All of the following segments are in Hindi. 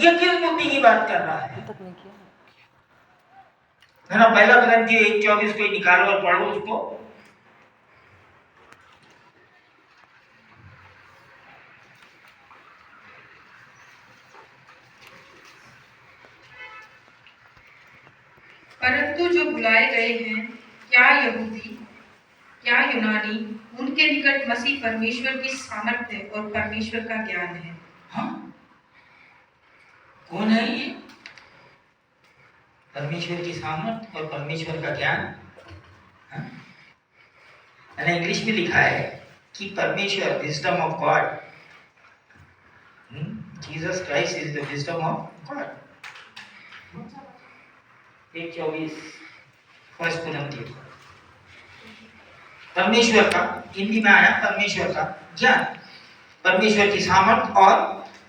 ये किस बुद्धि की बात कर रहा है ना? पहला ग्रंथी 1:24 को निकालो और पढ़ो उसको। परंतु जो बुलाए गए हैं, क्या यहूदी क्या यूनानी, उनके निकट मसीह परमेश्वर की सामर्थ्य और परमेश्वर का ज्ञान है। हाँ? कौन है ये? परमेश्वर की सामर्थ्य और परमेश्वर का ज्ञान। हाँ? इंग्लिश में लिखा है कि परमेश्वर, wisdom of God, Jesus Christ is the wisdom of God. 1:24 first कुरिन्थियों। परमेश्वर का, हिंदी में आया परमेश्वर का ज्ञान, परमेश्वर की सामर्थ और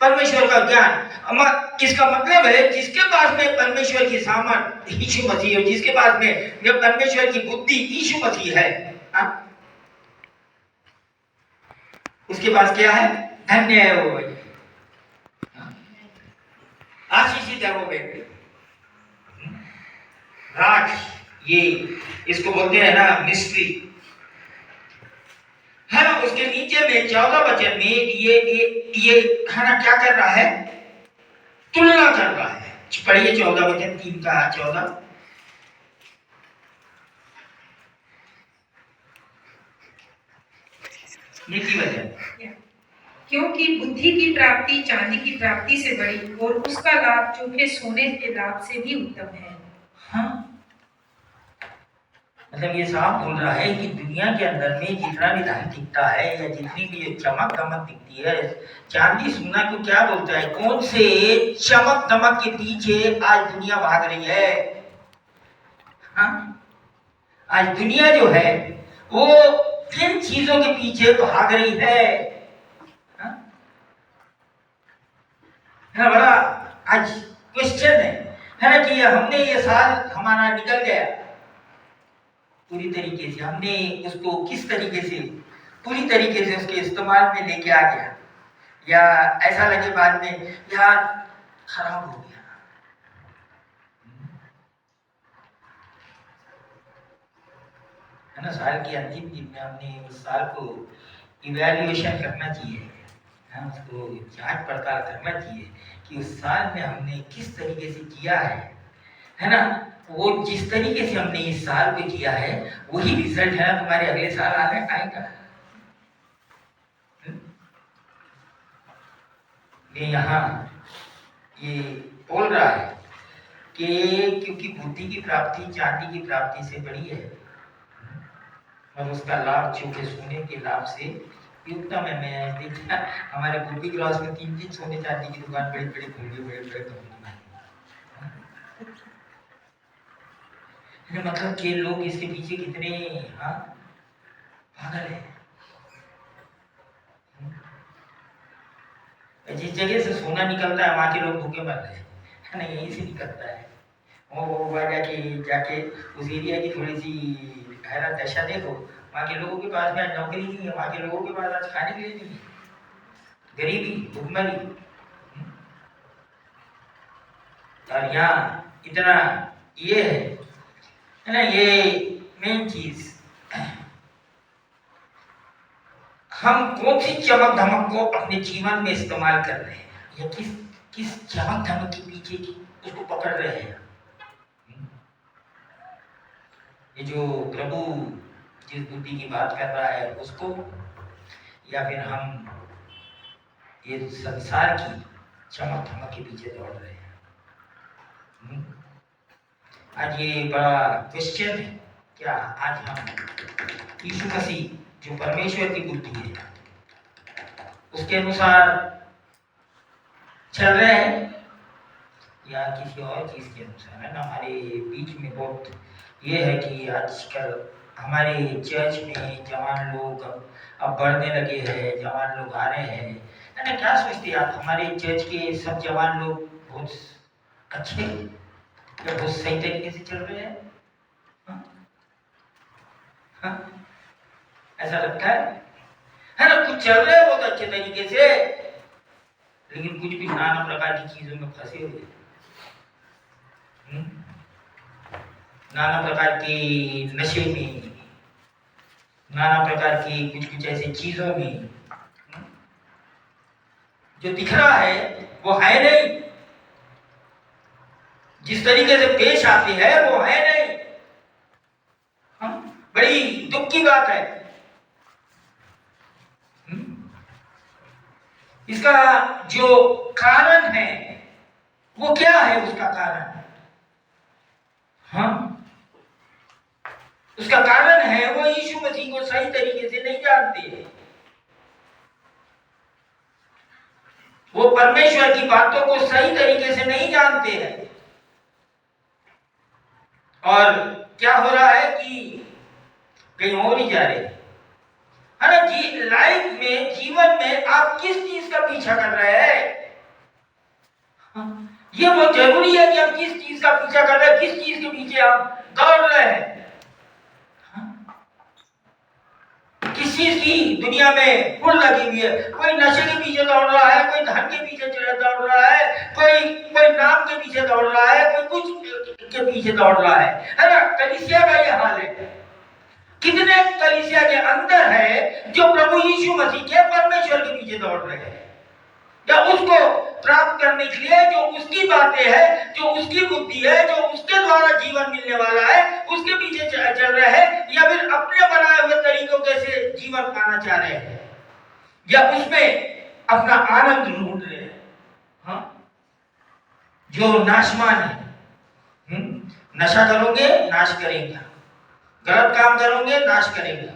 परमेश्वर का ज्ञान। इसका मतलब है जिसके पास में परमेश्वर की सामर्थ यीशु मसीह है, जिसके पास में जब परमेश्वर की बुद्धि यीशु मसीह है, उसके पास क्या है? धन्य है वो, आशीषित है वो व्यक्ति। राज, ये इसको बोलते हैं ना मिस्ट्री, है ना? उसके नीचे में 14 वचन में ये है ना, क्या कर रहा है? तुलना कर रहा है। पढ़िए 14 वचन 3 का 14। नीति वचन। क्योंकि बुद्धि की प्राप्ति चांदी की प्राप्ति से बड़ी और उसका लाभ चोखे सोने के लाभ से भी उत्तम है। हाँ? मतलब ये साफ बोल रहा है कि दुनिया के अंदर में जितना भी धन दिखता है या जितनी भी चमक दमक दिखती है, चांदी सोना को क्या बोलता है? कौन से चमक दमक के पीछे आज दुनिया भाग रही है? हाँ? आज दुनिया जो है वो किन चीजों के पीछे भाग रही है? हाँ? है ना? बड़ा आज क्वेश्चन है ना, कि हमने ये साल हमारा निकल गया पूरी तरीके से, हमने उसको किस तरीके से पूरी तरीके से उसके इस्तेमाल में लेके आ गया, या ऐसा लगे बाद में यार खराब हो गया। है ना? साल के अंतिम दिन में हमने उस साल को इवैल्यूएशन करना चाहिए, उसको जांच पड़ताल करना चाहिए कि उस साल में हमने किस तरीके से किया है ना? वो जिस तरीके से हमने इस साल पे किया है वही रिजल्ट है ना तुम्हारे अगले साल आने आएगा। ये यहाँ ये बोल रहा है कि क्योंकि बुद्धि की प्राप्ति चांदी की प्राप्ति से बड़ी है और उसका लाभ चूंकि सोने के लाभ से उत्तम है। मैं देखा हमारे बुद्धि क्रॉस में 3-3 सोने चांदी की दुकान बड़ी बड़ी खुली, बड़े बड़े मतलब कि लोग इसके पीछे कितने पागल है। जिस जगह से सोना निकलता है वहां के लोग भूखे मर रहे हैं ना, यहीं से निकलता है। वो जाके उस एरिया की थोड़ी सी हैरत दशा देखो, वहाँ के लोगों के पास में आज नौकरी नहीं है, वहाँ के लोगों के पास आज खाने के लिए नहीं है, गरीबी भुखमरी। और यहाँ इतना ये है ना, ये मेन चीज, हम कौन सी चमक धमक को अपने जीवन में इस्तेमाल कर रहे हैं, या किस चमक धमक के पीछे की उसको पकड़ रहे हैं। ये जो प्रभु जिस बुद्धि की बात कर रहा है उसको, या फिर हम ये संसार की चमक धमक के पीछे दौड़ रहे हैं। आज ये बड़ा क्वेश्चन है। क्या आज हम यीशु मसीह जो परमेश्वर की बुद्धि है उसके अनुसार चल रहे हैं या किसी और चीज के अनुसार? है ना, हमारे बीच में बहुत ये है कि आजकल हमारे चर्च में जवान लोग अब बढ़ने लगे हैं, जवान लोग आ रहे हैं। है ना, क्या सोचते हैं आप? हमारे चर्च के सब जवान लोग बहुत अच्छे या बहुत सही तरीके से चल रहे हैं? हाँ? ऐसा लगता है ना? कुछ चल रहे हैं बहुत अच्छे तरीके से, लेकिन कुछ भी नाना प्रकार की चीजों में फंसे हुए, नाना प्रकार के नशे में, नाना प्रकार की कुछ कुछ ऐसी चीजों में। जो दिख रहा है वो है नहीं, जिस तरीके से पेश आते हैं वो है नहीं। बड़ी दुख की बात है। इसका जो कारण है वो क्या है? उसका कारण, उसका कारण है वो यीशु मसीह को सही तरीके से नहीं जानते। वो परमेश्वर की बातों को सही तरीके से नहीं जानते हैं। और क्या हो रहा है कि कहीं और ही जा रहे हैं, है ना जी। लाइफ में, जीवन में आप किस चीज का पीछा कर रहे हैं? ये बहुत जरूरी है कि हम किस चीज का पीछा कर रहे हैं, किस चीज के पीछे हम दौड़ रहे हैं। किस चीज की दुनिया में पुल लगी हुई है? कोई नशे के पीछे दौड़ रहा है, कोई धन के पीछे दौड़ रहा है, कोई नाम के पीछे दौड़ रहा है, कोई कुछ के पीछे दौड़ रहा है ना। कलीसिया का ये हाल है। कितने कलीसिया के अंदर है जो प्रभु यीशु मसीह के, परमेश्वर के पीछे दौड़ रहे हैं, या उसको प्राप्त करने के लिए जो उसकी बातें हैं, जो उसकी बुद्धि है, जो उसके द्वारा जीवन मिलने वाला है, उसके पीछे चल रहे हैं, या फिर अपने बनाए हुए तरीकों से जीवन पाना चाह रहे हैं, या उसमें अपना आनंद ढूंढ रहे हैं। जो नाशवान है, नशा करोगे नाश करेगा, गलत काम करोगे नाश करेगा।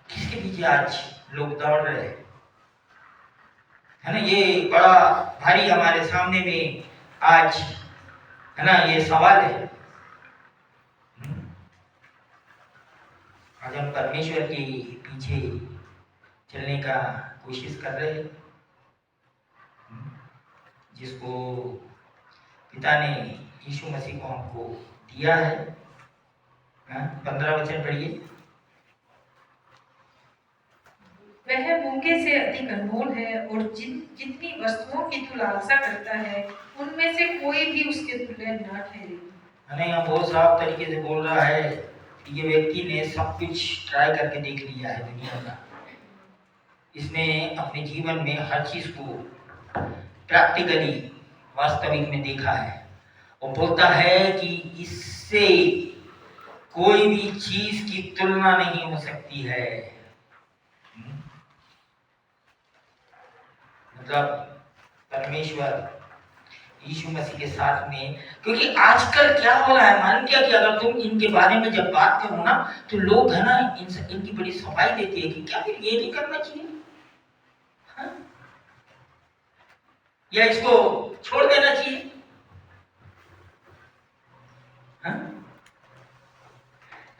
किसके पीछे आज लोग दौड़ रहे हैं, है ना? ये बड़ा भारी हमारे सामने में आज, है ना, ये सवाल है। आज हम परमेश्वर के पीछे चलने का कोशिश कर रहे हैं, जिसको पिता ने यीशु मसीह को हमको दिया है। 15 वचन पढ़िए। वह मूंगे से अधिक अनमोल है, और जितनी वस्तुओं की तू लालसा करता है उनमें से कोई भी उसके तुल्य न ठहरेगी। यहाँ बहुत साफ तरीके से बोल रहा है कि ये व्यक्ति ने सब कुछ ट्राई करके देख लिया है दुनिया का। इसने अपने जीवन में हर चीज को प्रैक्टिकली, वास्तविक में देखा है, और बोलता है कि इससे कोई भी चीज की तुलना नहीं हो सकती है। मतलब परमेश्वर यीशु मसीह के साथ में, क्योंकि आजकल क्या हो रहा है मालूम क्या, कि अगर तुम इनके बारे में जब बात करो ना, तो लोग, है ना, इनकी बड़ी सफाई देती है कि क्या फिर ये नहीं करना चाहिए, या इसको छोड़ देना चाहिए।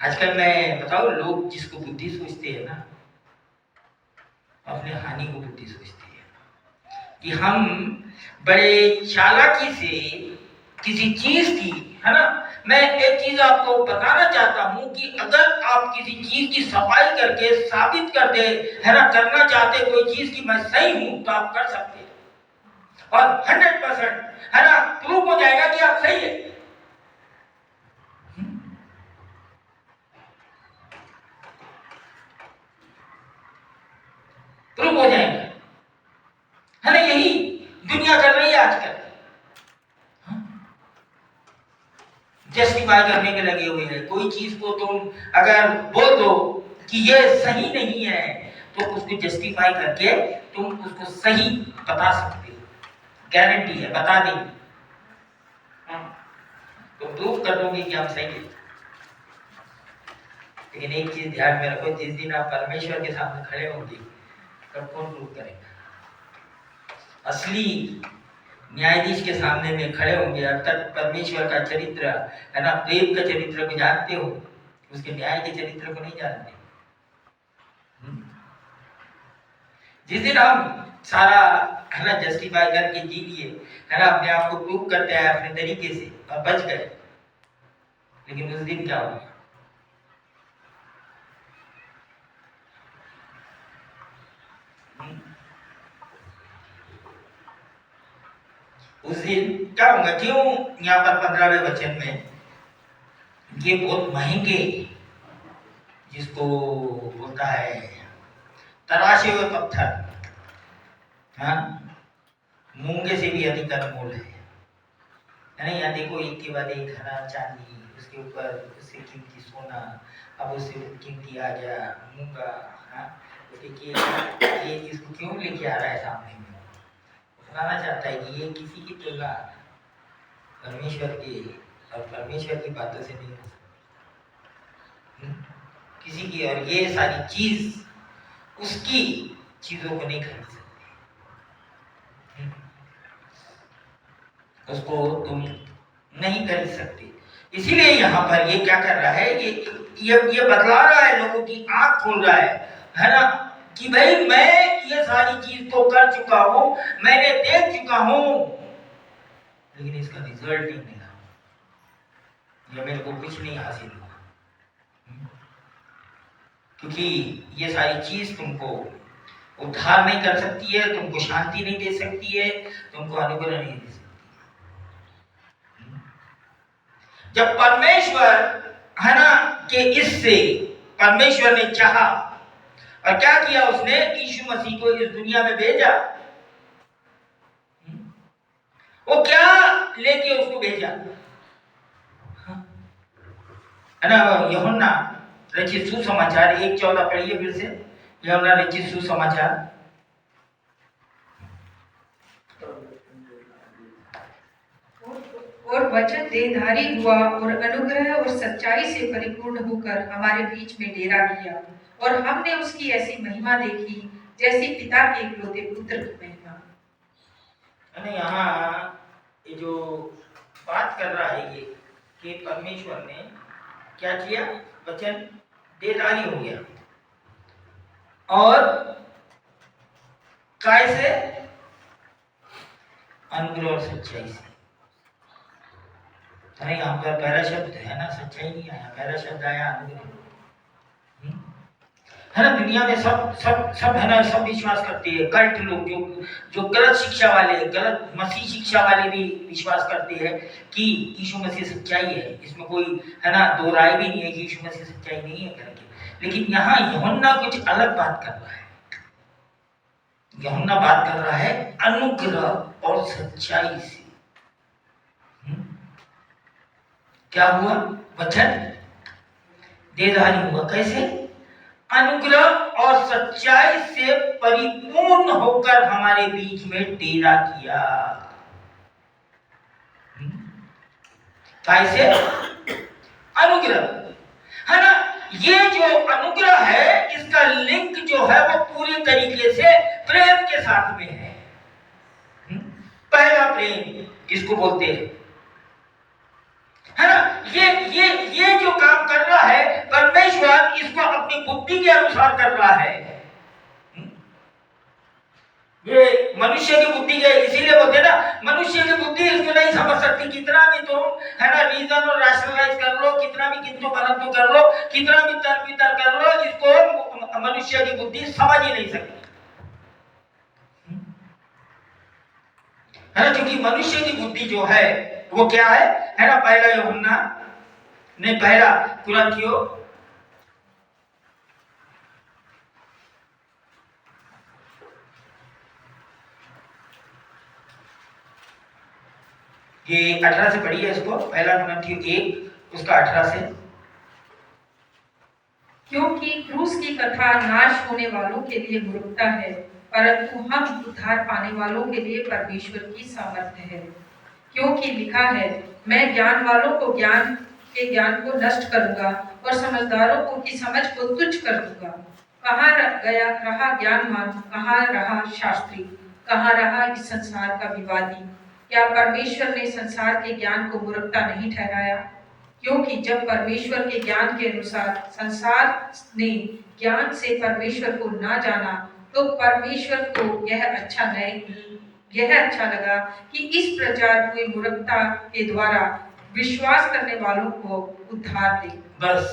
आजकल मैं बताऊं, लोग जिसको बुद्धि सोचते हैं ना, अपने हानि को बुद्धि सोचते हैं, कि हम बड़े चालाकी से किसी चीज की, है ना। मैं एक चीज आपको बताना चाहता हूं कि अगर आप किसी चीज की सफाई करके साबित कर दे, है ना, करना चाहते कोई चीज की मैं सही हूं, तो आप कर सकते हैं, और 100%, है ना, प्रूफ हो जाएगा कि आप सही है। प्रूफ हो जाएगा, है ना। यही दुनिया कर रही है आजकल, जस्टिफाई करने में लगे हुए हैं। कोई चीज को तुम अगर बोल दो कि ये सही नहीं है, तो उसको जस्टिफाई करके तुम उसको सही बता सकते हो, गारंटी है, बता देंगे, तो प्रूफ कर दोगे कि हम सही है। लेकिन एक चीज ध्यान में रखो, जिस दिन आप परमेश्वर के सामने खड़े होंगे, तब कौन प्रूफ करेगा? असली न्यायाधीश के सामने में खड़े होंगे। अब तक परमेश्वर का चरित्र, है ना, प्रेम का चरित्र को जानते हो, उसके न्याय के चरित्र को नहीं जानते। जिस दिन हम सारा, है ना, जस्टिफाई करके जी लिए, है ना, अपने आप को प्रूव करते हैं अपने तरीके से और बच गए, लेकिन उस दिन क्या होगा? उस दिन क्या होगा, क्यों यहाँ पर 15वें वचन में ये बहुत महंगे, जिसको बोलता है तराशे हुए पत्थर, हाँ, मूंगे से भी अधिक अनमोल है ना। यहाँ देखो एक के बाद एक हरा चांदी, उसके ऊपर उससे कीमती सोना, अब उससे कीमती आ गया मूंगा। हाँ, तो देखिए ये इसको क्यों लेके आ रहा है सामने में, बताना चाहता है कि ये किसी की तुलना परमेश्वर की और परमेश्वर की बातों से नहीं हो सकती किसी की, और ये सारी चीज उसकी चीजों को नहीं खरीद सकती। उसको तुम नहीं खरीद सकते। इसीलिए यहाँ पर ये क्या कर रहा है, ये बतला रहा है, लोगों की आंख खोल रहा है ना, कि भाई मैं ये सारी चीज तो कर चुका हूं, मैंने देख चुका हूं, लेकिन इसका रिजल्ट नहीं मिला, या मेरे को कुछ नहीं हासिल हुआ। क्योंकि ये सारी चीज तुमको उद्धार नहीं कर सकती है, तुमको शांति नहीं दे सकती है, तुमको अनुग्रह नहीं दे सकती। जब परमेश्वर है ना कि इससे परमेश्वर ने चाहा और क्या किया, उसने यीशु मसीह को इस दुनिया में भेजा। वो क्या लेके उसको भेजा, है ना। यूहन्ना रचित सुसमाचार 1:14 पढ़िए फिर से, यूहन्ना रचित सुसमाचार। और वचन देहधारी हुआ और अनुग्रह और सच्चाई से परिपूर्ण होकर हमारे बीच में डेरा किया, और हमने उसकी ऐसी महिमा देखी जैसी पिता के इकलौते पुत्र की महिमा। यहाँ ये जो बात कर रहा है, ये कि परमेश्वर ने क्या किया, वचन देहधारी हो गया, और कैसे, अनुग्रह और सच्चाई से। यहाँ पर पहला शब्द है ना, सच्चाई नहीं आया, पहला शब्द आया अनुग्रह, है ना। दुनिया में सब सब सब है ना, सब विश्वास करते हैं, कल्ट लोग जो गलत शिक्षा वाले, गलत मसीह शिक्षा वाले भी विश्वास करते हैं कि यीशु मसीह सच्चाई है, इसमें कोई है ना दो राय भी नहीं है कि यीशु मसीह सच्चाई नहीं है करके। लेकिन यहाँ यूहन्ना कुछ अलग बात कर रहा है। यूहन्ना बात कर रहा है अनुग्रह और सच्चाई से। क्या हुआ, वचन देहधारी हुआ, कैसे, अनुग्रह और सच्चाई से परिपूर्ण होकर हमारे बीच में डेरा किया। कैसे, अनुग्रह, है ना। ये जो अनुग्रह है, इसका लिंक जो है वो पूरी तरीके से प्रेम के साथ में है। पहला प्रेम किसको बोलते हैं, है ना। ये जो काम कर रहा है परमेश्वर, इसको अपनी बुद्धि के अनुसार कर रहा है। ये मनुष्य की बुद्धि है, इसीलिए बोलते हैं ना, मनुष्य की बुद्धि इसको नहीं समझ सकती। कितना भी तुम है ना रीजन और रैशनलाइज कर लो, कितना भी किंतु परंतु कर लो, कितना भी तर्क वितर्क कर लो, इसको मनुष्य की बुद्धि समझ ही नहीं सकती, है ना। क्योंकि मनुष्य की बुद्धि जो है वो क्या है ना। पहला यूहन्ना नहीं, पहला कुरिन्थियों ये 18 से पढ़िए इसको, पहला कुरिन्थियों 1 उसका 18 से। क्योंकि क्रूस की कथा नाश होने वालों के लिए मूर्खता है, परंतु हम उद्धार पाने वालों के लिए परमेश्वर की सामर्थ्य है। क्योंकि लिखा है, मैं ज्ञान वालों को ज्ञान के ज्ञान को नष्ट करूंगा और समझदारों को की समझ को तुच्छ कर दूंगा। कहाँ गया रहा ज्ञानवान, कहाँ रहा शास्त्री, कहाँ रहा इस संसार का विवादी। क्या परमेश्वर ने संसार के ज्ञान को मूर्खता नहीं ठहराया? क्योंकि जब परमेश्वर के ज्ञान के अनुसार संसार ने ज्ञान से परमेश्वर को ना जाना, तो परमेश्वर को यह अच्छा लगा कि इस प्रचार हुई मूर्खता के द्वारा विश्वास करने वालों को उद्धार दे। बस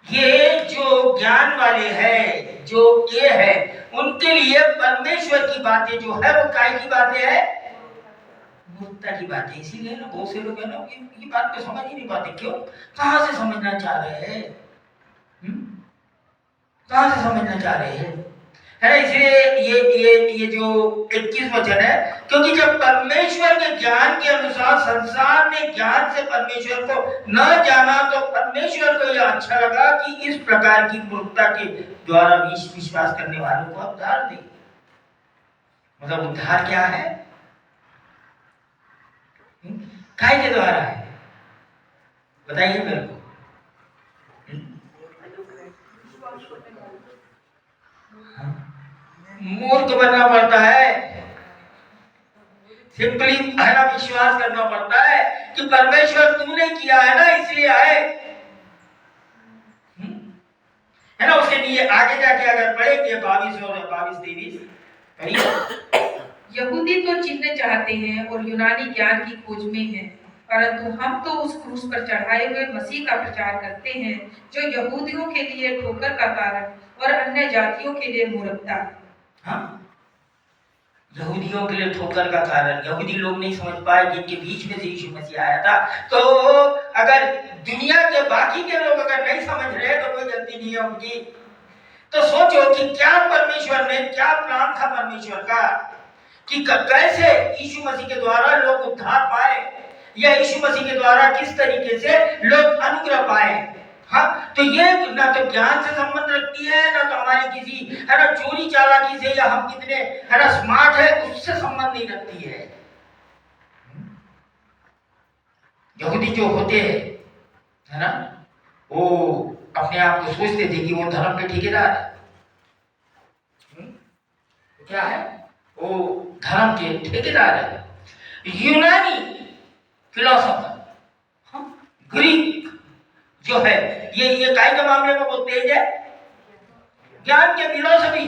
ये जो ज्ञान वाले हैं, जो ये है, उनके लिए परमेश्वर की बातें जो है वो काय की बातें है, मूर्खता की बात है। इसीलिए ना बहुत से लोग है ना ये बात को समझ ही नहीं पाते। क्यों? कहाँ से समझना चाह रहे हैं? कहाँ से समझना चाह रहे हैं? है ना? इसलिए ये जो 21 वचन है, क्योंकि जब परमेश्वर के ज्ञान के अनुसार संसार ने ज्ञान से परमेश्वर को न जाना, तो परमेश्वर को यह अच्छा लगा कि इस प्रकार की मूर्खता के द्वारा विश्वास करने वालों को उद्धार दे। मतलब उद्धार क्या है? काय के द्वारा है? बताइए मेरे को। मूर्ख बनना पड़ता है, सिंपली है ना विश्वास करना पड़ता है कि परमेश्वर तूने किया है ना इसलिए आए। है ना? उसके लिए आगे जाके अगर पढ़ेंगे 22 और 22-23 पढ़िए। यहूदी तो चिन्ह चाहते हैं और यूनानी ज्ञान की खोज में हैं, परंतु हम तो उस क्रूस पर चढ़ाए हुए मसीह का प्रचार करते हैं, जो यहूदियों के लिए ठोकर का कारण और अन्य जातियों के लिए मूर्खता है। हाँ? यहूदियों के लिए ठोकर का कारण, यहूदी लोग नहीं समझ पाए जिनके बीच में से यीशु मसीह आया था। तो अगर दुनिया के बाकी के लोग अगर नहीं समझ रहे तो कोई गलती नहीं है उनकी। तो सोचो कि क्या परमेश्वर ने, क्या प्लान था परमेश्वर का कि कैसे यीशु मसीह के द्वारा लोग उद्धार पाए, या यीशु मसीह के द्वारा किस तरीके से लोग अनुग्रह पाए। हाँ, तो ये ना तो ज्ञान से संबंध रखती है, ना तो हमारी किसी है ना चोरी चालाकी से, या हम कितने है ना स्मार्ट है उससे संबंध नहीं रखती है। यहूदी जो होते हैं है ना, वो अपने आप को सोचते थे कि वो धर्म के ठेकेदार है। क्या है? वो धर्म के ठेकेदार है। यूनानी फिलोसोफर, ग्रीक जो है, ये काय के मामले में बहुत तेज है, ज्ञान के फिलोसफी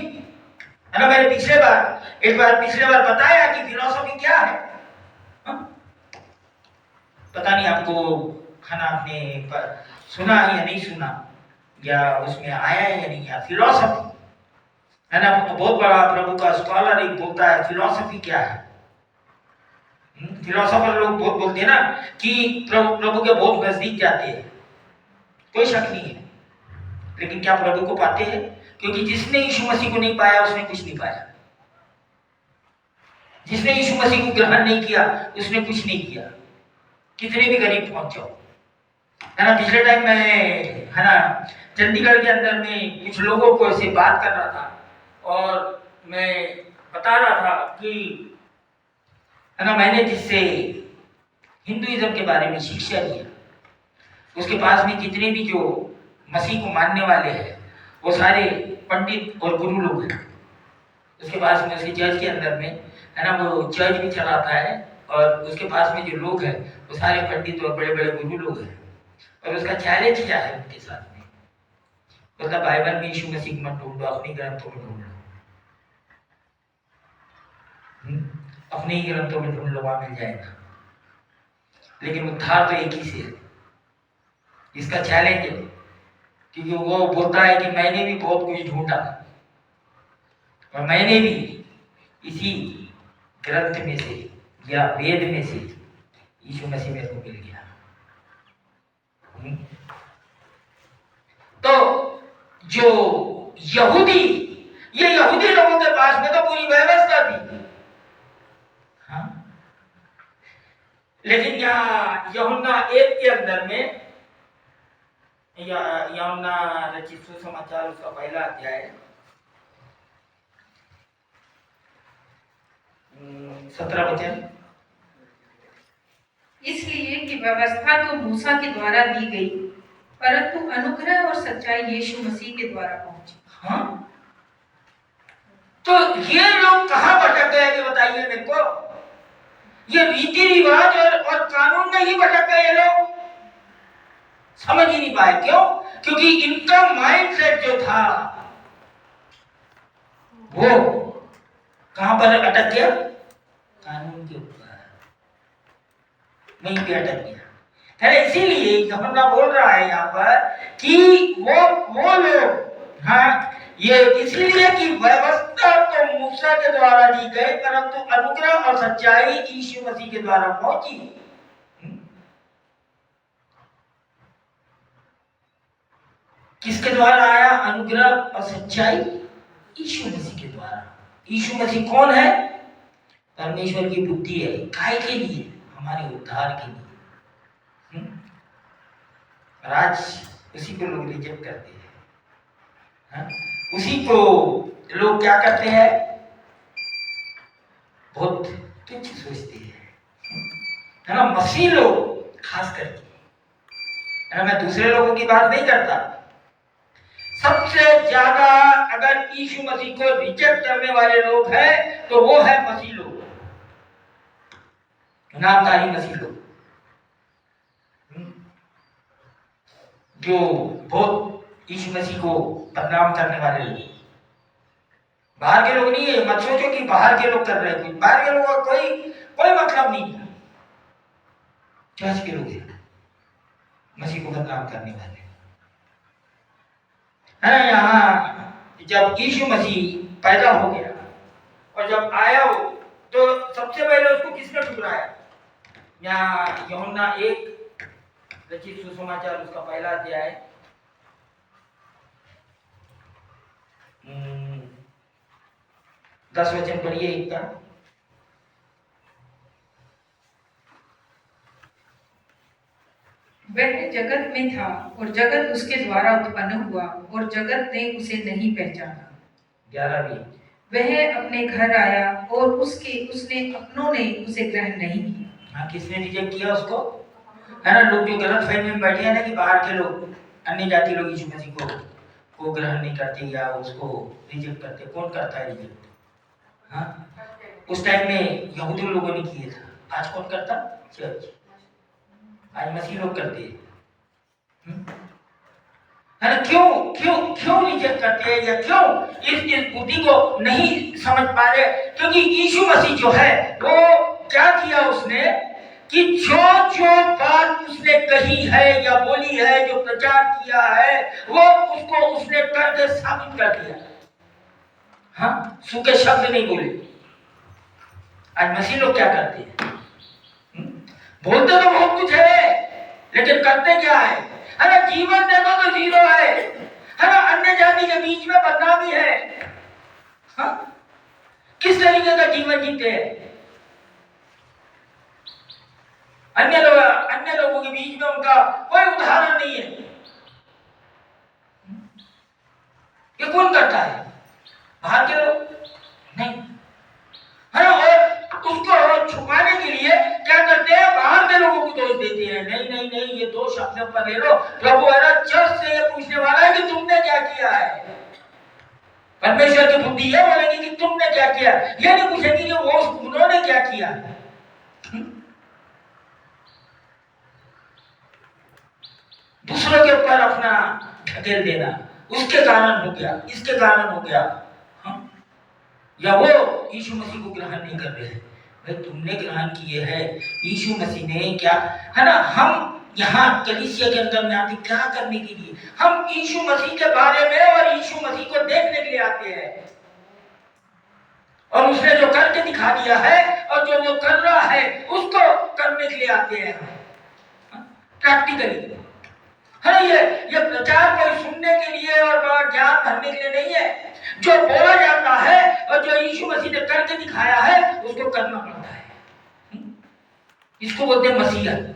है ना। मैंने पिछले बार बताया कि फिलोसफी क्या है। पता नहीं आपको है ना, आपने सुना या नहीं सुना, या उसमें आया या नहीं आया फिलोसफी है ना। बहुत बड़ा प्रभु का स्कॉलर एक बोलता है फिलोसफी क्या है। फिलोसोफर लोग बहुत बोलते हैं ना कि प्रभु के बहुत नजदीक जाते हैं, कोई शक नहीं है, लेकिन क्या प्रभु को पाते हैं? क्योंकि जिसने यीशु मसीह को नहीं पाया उसने कुछ नहीं पाया। जिसने यीशु मसीह को ग्रहण नहीं किया उसने कुछ नहीं किया, कितने भी करीब पहुंचो। है ना, पिछले टाइम मैं है ना चंडीगढ़ के अंदर में कुछ लोगों को ऐसे बात कर रहा था, और मैं बता रहा था कि है ना, मैंने जिससे हिंदुइज्म के बारे में शिक्षा लिया, उसके पास में जितने भी जो मसीह को मानने वाले हैं वो सारे पंडित और गुरु लोग हैं। उसके पास में, उसके चर्च के अंदर में है ना, वो चर्च भी चलाता है, और उसके पास में जो लोग हैं वो सारे पंडित और बड़े बड़े गुरु लोग हैं। और उसका चैलेंज क्या है उनके साथ में? मतलब बाइबल में यीशु मसीह मत ढूंढो, अपने ग्रंथों में ढूंढ लो। अपने ही ग्रंथों में ढूंढ लो, वहां मिल जाएगा। लेकिन उद्धार तो एक ही से है। इसका चैलेंज है, क्योंकि वो बोलता है कि मैंने भी बहुत कुछ ढूंढा, और मैंने भी इसी ग्रंथ में से या वेद में से यीशु मसीह मेरे को मिल गया। तो जो यहूदी, ये यहूदी लोगों के पास में तो पूरी व्यवस्था थी, हाँ? लेकिन यहाँ यूहन्ना 1 के अंदर में, यूहन्ना रचित सुसमाचार उसका पहला अध्याय 17 वचन। इसलिए कि व्यवस्था तो मूसा के द्वारा दी गई, परंतु अनुग्रह और सच्चाई यीशु मसीह के द्वारा पहुंची। हाँ? तो ये लोग कहां भटक गए थे बताइए मेरे को? ये रीति रिवाज और कानून में ही भटक गए लोग, समझ ही नहीं पाए। क्यों? क्योंकि इनका माइंडसेट जो था वो कहां पर अटक गया? कानून के ऊपर, वहीं पे अटक गया है। इसीलिए यूहन्ना बोल रहा है यहाँ पर कि वो लोग, हाँ, ये इसलिए कि व्यवस्था तो मूसा के द्वारा दी गई, परंतु अनुग्रह और सच्चाई यीशु मसीह के द्वारा पहुंची। किसके द्वारा आया अनुग्रह और सच्चाई? यीशु मसीह के द्वारा। यीशु मसीह कौन है? परमेश्वर की बुद्धि है। काय के लिए? हमारे उद्धार के लिए। और आज उसी को लोग रिजेक्ट करते हैं। उसी को लोग क्या करते हैं? बहुत तुच्छ सोचते हैं, है ना। मसीह लोग खास करके, है ना, मैं दूसरे लोगों की बात नहीं करता। सबसे ज्यादा अगर यीशु मसीह को रिजेक्ट करने वाले लोग हैं तो वो है मसीह लोग, नामधारी मसीह लोग, जो बहुत यीशु मसीह को बदनाम करने वाले लोग। बाहर के लोग नहीं है, मत सोचो कि बाहर के लोग कर रहे हैं। बाहर के लोगों का कोई मतलब नहीं है। चर्च के लोग हैं मसीह को बदनाम करने वाले, है ना। यहाँ जब यीशु मसीह पैदा हो गया और जब आया हो तो सबसे पहले उसको किसने ठुकराया? यहाँ यूहन्ना 1 रचित सुसमाचार उसका पहला अध्याय 10 वचन पढ़िए। एक का वह जगत में था और जगत उसके द्वारा उत्पन्न हुआ और जगत ने उसे नहीं पहचाना। 11 भी। वह अपने घर आया और उसने अपनों ने उसे ग्रहण नहीं किया। हाँ, किसने रिजेक्ट किया उसको? है ना, लोग जो गलत फहमी में बैठे हैं ना कि बाहर के लोग, अन्य जाति लोग यीशु मसीह को ग्रहण नहीं करते या उसको रिजेक्ट करते। कौन करता है रिजेक्ट? हाँ, उस टाइम में यहूदी लोगों ने किए था। आज कौन करता? चर्च। आज मसीह लोग करते हैं, है ना। क्यों क्यों क्यों रिजेक्ट करते हैं या क्यों इस बुद्धि को नहीं समझ पा रहे? क्योंकि यीशु मसीह जो है वो क्या किया उसने कि जो जो बात उसने कही है या बोली है, जो प्रचार किया है, वो उसको उसने करके साबित कर दिया। हाँ, सूखे शब्द नहीं बोले। आज मसीह लोग क्या करते हैं? बोलते तो बहुत कुछ है लेकिन करते क्या है? अरे जीवन देखो तो जीरो है ना। अन्य जाति के बीच में बदनामी है। हाँ? किस तरीके का जीवन जीते हैं? अन्य लोगों के बीच में उनका कोई उदाहरण नहीं है। ये कौन करता है? बाहर के लोग नहीं, है ना। और उसको छुपाने के लिए क्या करते हैं? बाहर के लोगों को दोष देते हैं। नहीं नहीं नहीं, ये दोष अपने ऊपर ले लो। प्रभु है ना, चर्च से ये पूछने वाला है कि तुमने क्या किया है। परमेश्वर की बुद्धि ये बोलेगी कि तुमने क्या किया, ये नहीं पूछेगी कि वो उन्होंने क्या किया। दूसरों के ऊपर अपना ढकेल देना, उसके कारण हो गया, इसके कारण हो गया। या वो यीशु मसीह को ग्रहण नहीं कर रहे हैं। भाई तुमने ग्रहण किए हैं यीशु मसीह ने क्या, है ना। हम यहाँ कलीसिया के अंदर में आते क्या करने के लिए? हम यीशु मसीह के बारे में और यीशु मसीह को देखने के लिए आते हैं, और उसने जो करके दिखा दिया है और जो वो कर रहा है उसको करने के लिए आते हैं प्रैक्टिकली, है। ये प्रचार कोई सुनने के लिए और बड़ा ज्ञान भरने के लिए नहीं है। जो बोला जाता है और जो यीशु मसीह ने करके दिखाया है उसको करना पड़ता है। इसको बोलते हैं मसीहत।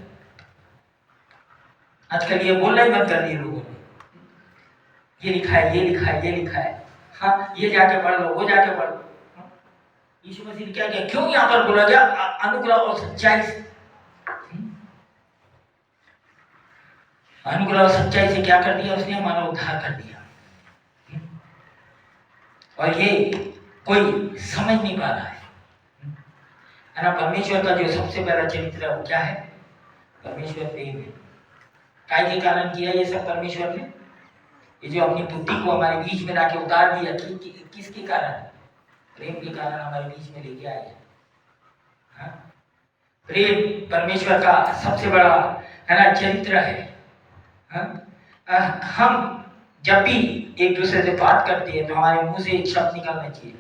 आजकल ये बोलना ही बंद कर दिए लोगों ने। ये लिखा है, ये लिखा है, ये लिखा है, हाँ ये जाके पढ़ लो, वो जाके पढ़ लो। यीशु मसीह ने क्या किया? क्यों यहाँ पर बोला गया अनुग्रह और सच्चाई से? अनुग्रह और सच्चाई से क्या कर दिया उसने? हमारा उद्धार कर दिया। और ये कोई समझ नहीं पा रहा है ना। परमेश्वर का जो सबसे बड़ा चरित्र है वो क्या है? परमेश्वर प्रेम है। काय के कारण किया ये सब परमेश्वर ने? ये जो अपनी बुद्धि को हमारे बीच में लाके उतार दिया, किसके कारण? प्रेम के कारण हमारे बीच में लेके आए। हाँ? प्रेम परमेश्वर का सबसे बड़ा, है ना, चरित्र है। हाँ? हम जब भी एक दूसरे से बात करते हैं तो हमारे मुंह से एक शब्द निकलना चाहिए,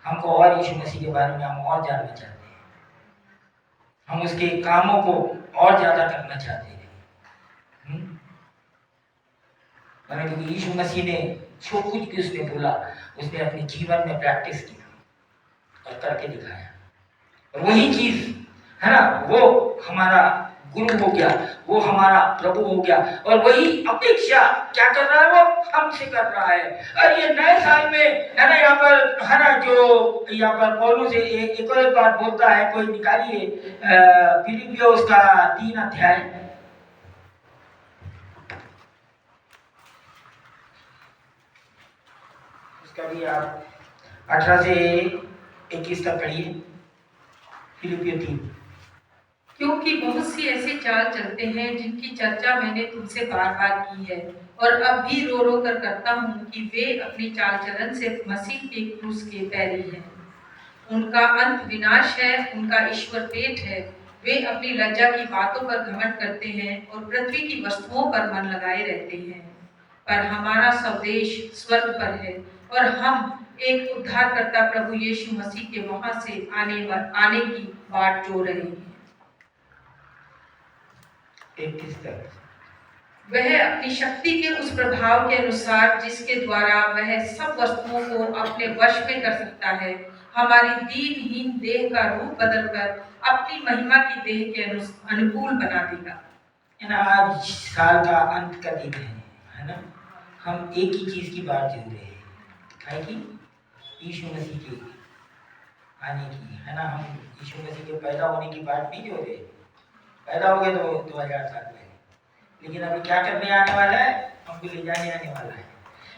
हमको और यीशु मसीह के बारे में हम और जानना चाहते हैं, हम उसके कामों को और ज्यादा करना चाहते हैं। क्योंकि यीशु मसीह ने जो कुछ भी उसने बोला उसने अपने जीवन में प्रैक्टिस किया और करके दिखाया, और वही चीज है ना, वो हमारा गुरु हो गया, वो हमारा प्रभु हो गया, और वही अपेक्षा क्या कर रहा है, वो हमसे कर रहा है। और ये नए साल में है ना, यहाँ पर है ना, जो यहाँ पर पौलुस से एक और एक बात बोलता है, कोई निकालिए फिलिपियों उसका 3 अध्याय, उसका भी आप 18 से 21 तक पढ़िए। फिलिपियों 3। क्योंकि बहुत सी ऐसी चाल चलते हैं जिनकी चर्चा मैंने तुमसे बार बार की है, और अब भी रो रो कर करता हूँ कि वे अपनी चाल चलन से मसीह के क्रूस के पैरी हैं। उनका अंत विनाश है, उनका ईश्वर पेट है। वे अपनी लज्जा की बातों पर घमंड करते हैं और पृथ्वी की वस्तुओं पर मन लगाए रहते हैं। पर हमारा स्वदेश स्वर्ग पर है, और हम एक उद्धारकर्ता प्रभु यीशु मसीह के वहां से आने की बाट जो रहे हैं। 21 तक। वह अपनी शक्ति के उस प्रभाव के अनुसार जिसके द्वारा वह सब वस्तुओं को अपने वश में कर सकता है, हमारी दीनहीन देह का रूप बदलकर अपनी महिमा की देह के अनुकूल बना देगा। आज साल का अंत का दिन है ना, हम एक ही चीज की बात जो रहे हैं, है कि यीशु मसीह के आने की, है ना। हम यीशु मसीह के पैदा होने की बात नहीं जो रहे, पैदा हो गए तो 2000 साल पहले, लेकिन अभी क्या करने आने वाला है, हमको ले जाने आने वाला है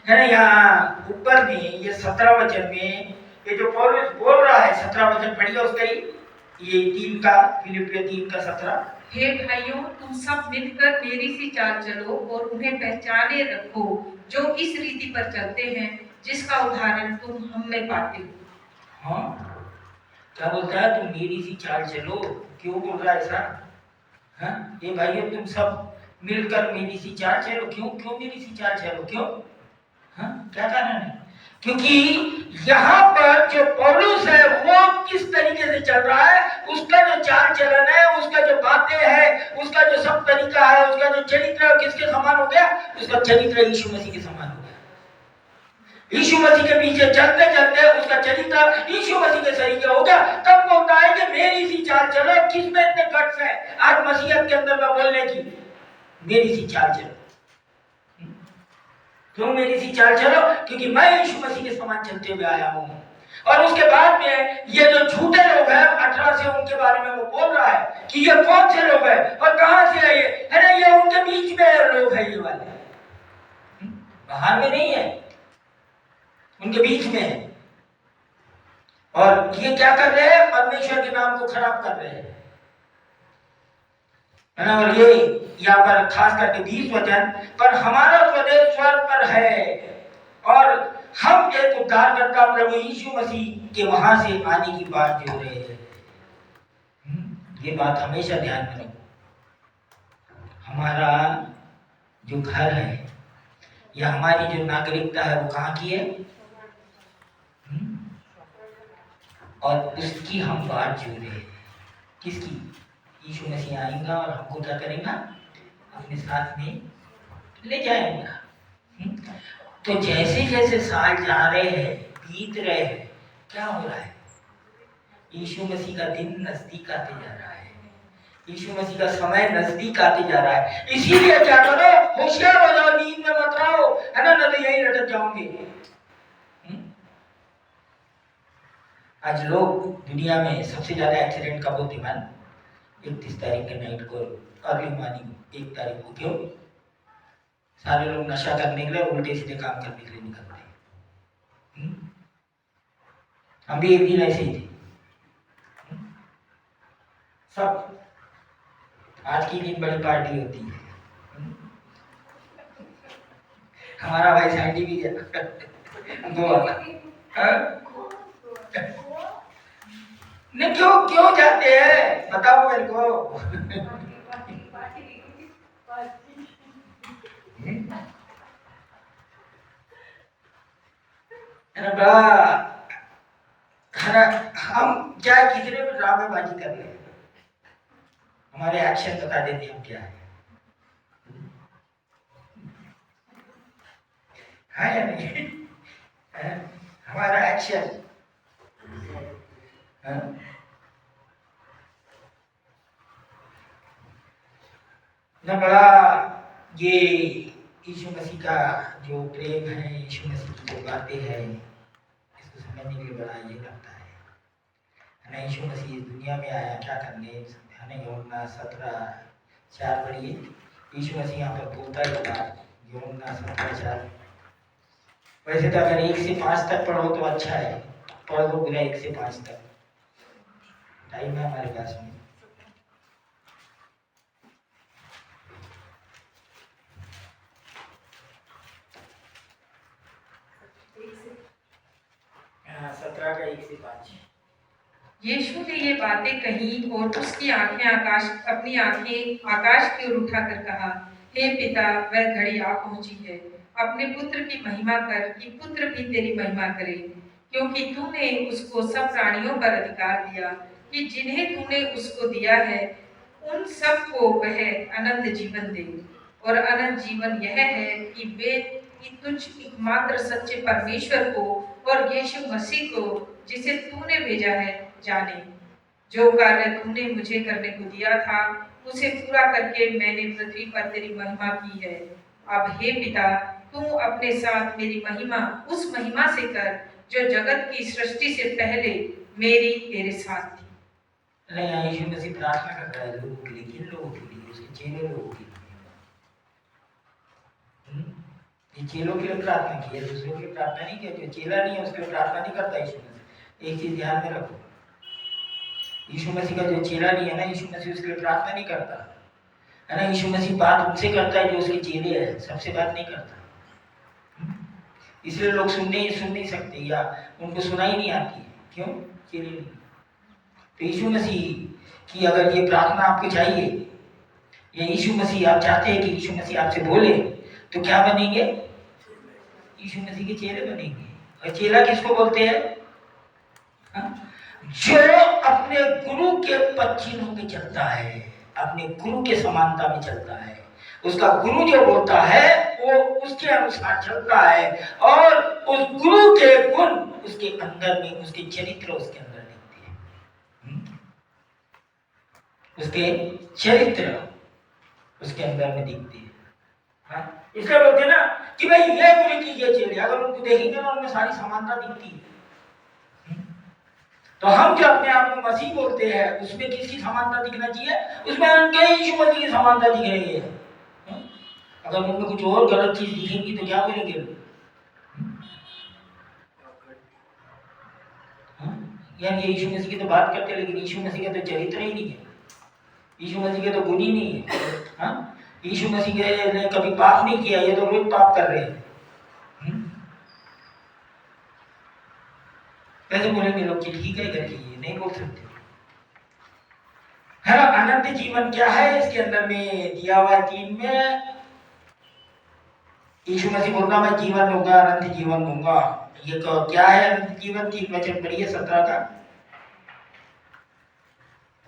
ना। यहाँ ऊपर में ये 17 वचन में ये जो पौलुस बोल रहा है, 17 वचन पढ़िए उसका ही, ये 3 का, फिलिपियों 3 का 17। हे भाइयों, तुम सब मिलकर मेरी सी चाल चलो और उन्हें पहचाने रखो जो इस रीति पर चलते हैं जिसका उदाहरण तुम हम में पाते हो। हाँ, क्या बोलता है, तुम मेरी सी चाल चलो, क्यों बोल रहा है ऐसा? हाँ, ये भाइयों तुम सब मिलकर मेरी सी चाल चलो, क्यों मेरी सी चाल चलो, क्यों? हाँ, क्या कारण है? क्योंकि यहाँ पर जो पौलुस है वो किस तरीके से चल रहा है, उसका जो चाल चलन है, उसका जो बातें है, उसका जो सब तरीका है, उसका जो चरित्र है, किसके समान हो गया? उसका चरित्र यीशु मसीह के समान हो गया। यीशु मसीह के पीछे चलते चलते उसका चरित्र यीशु मसीह के तरीके हो गया। तब बोलता है कि मेरी सी चाल चलो। किसमें इतने गट्स है आज मसीहत के अंदर में बोलने की, मेरी सी चाल चलो। क्यों मेरी सी चाल चलो? क्योंकि मैं यीशु मसीह के समान चलते हुए आया हूं। और उसके बाद में ये जो झूठे लोग हैं, 18 से उनके बारे में वो बोल रहा है कि ये कौन से लोग हैं और कहां से है ये, है ना, ये उनके बीच में लोग हैं, ये वाले बाहर में नहीं है, उनके बीच में है। और ये क्या कर रहे हैं? परमेश्वर के नाम को खराब कर रहे हैं, है ना। और ये यहाँ पर खास करके 20 वचन, पर हमारा स्वदेश स्वर्ग पर है और हम एक उद्धारकर्ता प्रभु यीशु मसीह के वहां से आने की बात जो रहे हैं। ये बात हमेशा ध्यान में रखो। हमारा जो घर है या हमारी जो नागरिकता है वो कहाँ की है, और उसकी हम बात जो रहे हैं, किसकी? यीशु मसीह आएगा और हमको क्या करेगा? अपने साथ में ले जाएगा। तो जैसे जैसे साल जा रहे हैं, बीत रहे हैं, क्या हो रहा है? यीशु मसीह का दिन नजदीक आते जा रहा है, यीशु मसीह का समय नजदीक आते जा रहा है। इसीलिए क्या करो, होशियार हो जाओ, नींद में मत रहो, है ना, नहीं तो यही लटक जाओगे। आज लोग दुनिया में सबसे ज्यादा एक्सीडेंट कब होते हैं? 31 तारीख के नाइट को, अर्ली मॉर्निंग 1 तारीख को। क्यों? सारे लोग नशा करने के लिए, उल्टे सीधे काम करने के लिए निकलते हैं। हम भी एक दिन ऐसे ही थे। सब आज की दिन बड़ी पार्टी होती है। हमारा भाई सैंडी भी है गोवा। नहीं, क्यों जाते हैं बताओ मेरे को। ना बड़ा खाना, हम चाहे कितने भी ड्रामेबाजी कर ले, हमारे एक्शन बता देते हम क्या है या नहीं है? हमारा एक्शन न बड़ा ये यीशु मसीह का जो प्रेम है, यीशु मसीह की जो बातें हैं, इसको समझने के लिए बड़ा ये लगता है ना। यीशु मसीह इस दुनिया में आया क्या करने, हमें यूहन्ना 17:4 पढ़िए। यीशु मसीह यहाँ पर बोलता है यूहन्ना 17:4। वैसे तो अगर 1 से 5 तक पढ़ो तो अच्छा है, पढ़ दो पूरा 1 से 5 तक, टाइम है हमारे पास में। हाँ, 17 का 1 से 5। यीशु ने ये बातें कही और उसकी अपनी आंखें आकाश की ओर उठाकर कहा, हे पिता, वह घड़ी आ पहुंची है, अपने पुत्र की महिमा कर कि पुत्र भी तेरी महिमा करे, क्योंकि तूने उसको सब प्राणियों पर अधिकार दिया कि जिन्हें तूने उसको दिया है उन सब को वह अनंत जीवन दे। और अनंत जीवन यह है कि वे तुझ एकमात्र सच्चे परमेश्वर को और यीशु मसीह को जिसे तूने भेजा है जाने। जो कार्य तूने मुझे करने को दिया था उसे पूरा करके मैंने पृथ्वी पर तेरी महिमा की है। अब हे पिता, तू अपने साथ मेरी महिमा उस महिमा से कर जो जगत की सृष्टि से पहले मेरी तेरे साथ थी। नहीं, यीशु मसीह प्रार्थना कर रहा है लोगों के लिए, किन लोगों के लिए? उसके चेले लोगों के लिए। ये चेलों के लिए प्रार्थना की है, दूसरों के लिए प्रार्थना नहीं किया। जो चेला नहीं है उसके लिए प्रार्थना नहीं करता यीशु मसीह। एक चीज ध्यान में रखो, यीशु मसीह का जो चेला नहीं है ना, यीशु मसीह उसके लिए प्रार्थना नहीं करता है ना। यीशु मसीह बात उनसे करता है जो उसके चेले हैं, सबसे बात नहीं करता। इसलिए लोग सुन नहीं सकते या उनको सुनाई नहीं आती है। क्यों? चेले नहीं। तो यीशु मसीह की अगर ये प्रार्थना आपको चाहिए या यीशु मसीह आप चाहते हैं कि यीशु मसीह आपसे बोले, तो क्या बनेंगे? यीशु मसीह के चेले बनेंगे। और चेला किसको बोलते हैं? जो अपने गुरु के पद-चिन्हों में चलता है, अपने गुरु के समानता में चलता है, उसका गुरु जो बोलता है वो उसके अनुसार चलता है, और उस गुरु के गुण उसके अंदर में, उसके चरित्र उसके अंदर दिखते हैं। उसके चरित्र उसके अंदर में दिखते हैं। इसलिए बोलते हैं ना कि भाई ये गुरु की ये चेले, अगर उनको देखेंगे ना उनमें सारी समानता दिखती है। तो हम जो अपने आप को मसीह बोलते हैं उसमें किसकी समानता दिखना चाहिए? उसमें उनके यीशु मसीह की समानता दिख रही है। अगर उनमें कुछ और गलत चीज दिखेंगी तो क्या बोलेंगे? यानी यीशु मसीह की तो बात करते हैं, लेकिन यीशु मसीह का तो चरित्र ही नहीं है, यीशु मसीह के तो गुण ही नहीं है। यीशु मसीह ने कभी पाप नहीं किया, ये तो रोज पाप कर रहे हैं। कैसे बोलेंगे लोग कि ठीक है करके? ये नहीं बोल सकते है ना। अनंत जीवन क्या है इसके अंदर में दिया हुआ है 3 में। यीशु मसीह बोलता मैं जीवन दूंगा, अनंत जीवन दूंगा। ये क्या है अनंत जीवन? 3 वचन पढ़िए 17 का।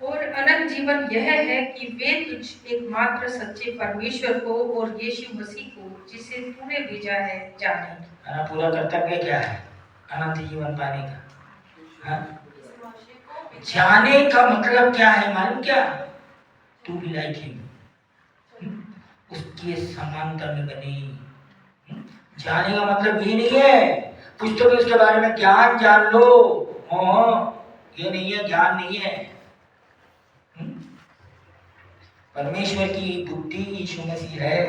और अनंत जीवन यह है कि वे तुझ एकमात्र सच्चे परमेश्वर को और यीशु मसीह को जिसे तूने भेजा है जाने। पूरा कर्तव्य क्या है अनंत जीवन पाने का? जाने का मतलब क्या है मालूम? क्या? टू बी लाइक हिम, उसके समानता में बने। जाने का मतलब ये नहीं है पुस्तक उसके बारे में ज्ञान जान लो, ये नहीं है, ज्ञान नहीं है। परमेश्वर की बुद्धि यीशु मसीह है,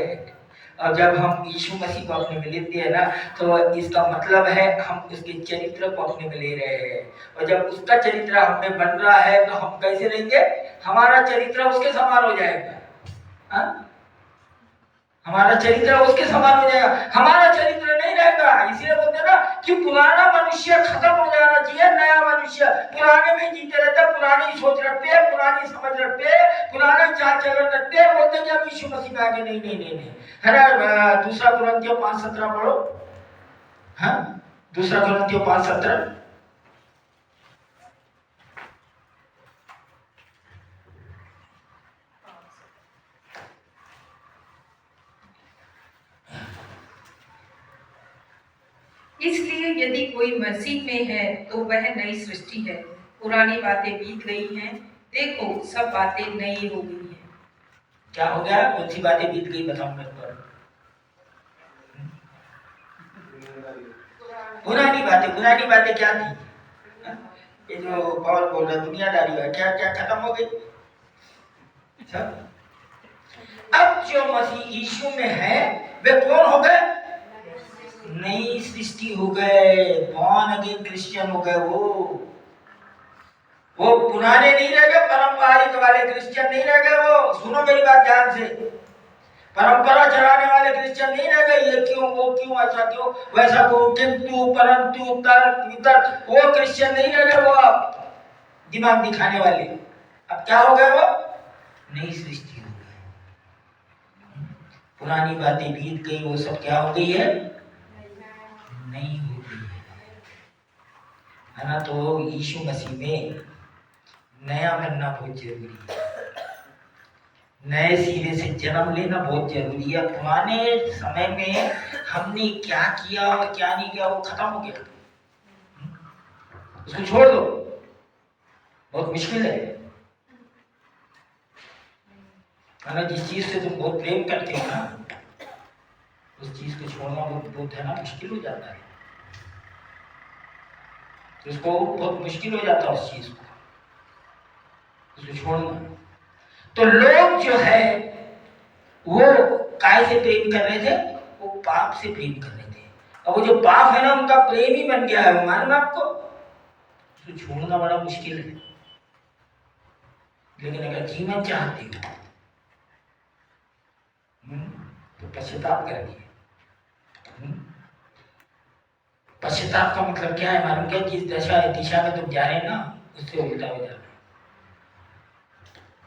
और जब हम यीशु मसीह को अपने में लेते हैं ना, तो इसका मतलब है हम उसके चरित्र को अपने में ले रहे हैं। और जब उसका चरित्र हम में बन रहा है तो हम कैसे रहेंगे? हमारा चरित्र उसके समान हो जाएगा। हमारा चरित्र उसके समान हो जाएगा, हमारा चरित्र नहीं रहेगा। इसलिए बोलते हैं ना कि पुराना मनुष्य खत्म हो जाना चाहिए, नया मनुष्य पुराने में जीते रहते, पुरानी सोच रखते हैं, पुरानी समझ रखते हैं, पुराने चाल चलन रखते हैं, बोलते हैं कि हम यीशु मसीह में आगे नहीं है ना। 2 कुरिन्थियों 5:17 पढ़ो। दूसरा कुरिन्थियों 5:17। इसलिए यदि कोई मसीह में है तो वह नई सृष्टि है, पुरानी बातें बीत गई हैं, देखो सब बातें नई हो गई हैं। क्या हो गया? कौन सी बातें बीत गई बताओ मेरे को। पुरानी बातें क्या थी? ये जो पॉल बोल रहा दुनियादारी है, क्या क्या खत्म हो गई सब। अब जो मसीह यीशु में है वे कौन हो गए? नई सृष्टि हो गए, बॉर्न अगेन क्रिश्चियन हो गए। वो पुराने नहीं रह गए, पारंपरिक वाले क्रिश्चियन नहीं रह गए। वो सुनो मेरी बात ध्यान से, परंपरा चलाने वाले क्रिश्चियन नहीं रह गए। ये क्यों, वो क्यों, ऐसा क्यों, वैसा क्यों, किंतु परंतु तर्क वितर्क, वो क्रिश्चियन नहीं रह गए। वो अब दिमाग दिखाने वाले अब क्या हो गए? वो नई सृष्टि हो गए। पुरानी बातें बीत गई, वो सब क्या हो गई है? नहीं हो गई है ना। तो यीशु मसीह में नया बनना बहुत जरूरी है, नए सिरे से जन्म लेना बहुत जरूरी है। पुराने समय में हमने क्या किया और क्या नहीं किया वो खत्म हो गया, उसको छोड़ दो, बहुत मुश्किल है ना। जिस चीज से तुम बहुत प्रेम करते हो ना, उस चीज को छोड़ना बहुत है ना मुश्किल हो जाता है। तो उसको बहुत मुश्किल हो जाता है उस चीज को, उसको छोड़ना। तो लोग जो है वो काय से प्रेम कर रहे थे? वो पाप से प्रेम कर रहे थे। अब वो जो पाप है ना उनका प्रेम ही बन गया है, वो मालूम आपको। उसको छोड़ना बड़ा मुश्किल है। लेकिन अगर जीवन चाहते हो तो पश्चाताप करिए। पश्चाताप का मतलब क्या है मालूम? क्या? जिस दिशा में तुम जा रहे हैं ना उससे उल्टा हो जाना,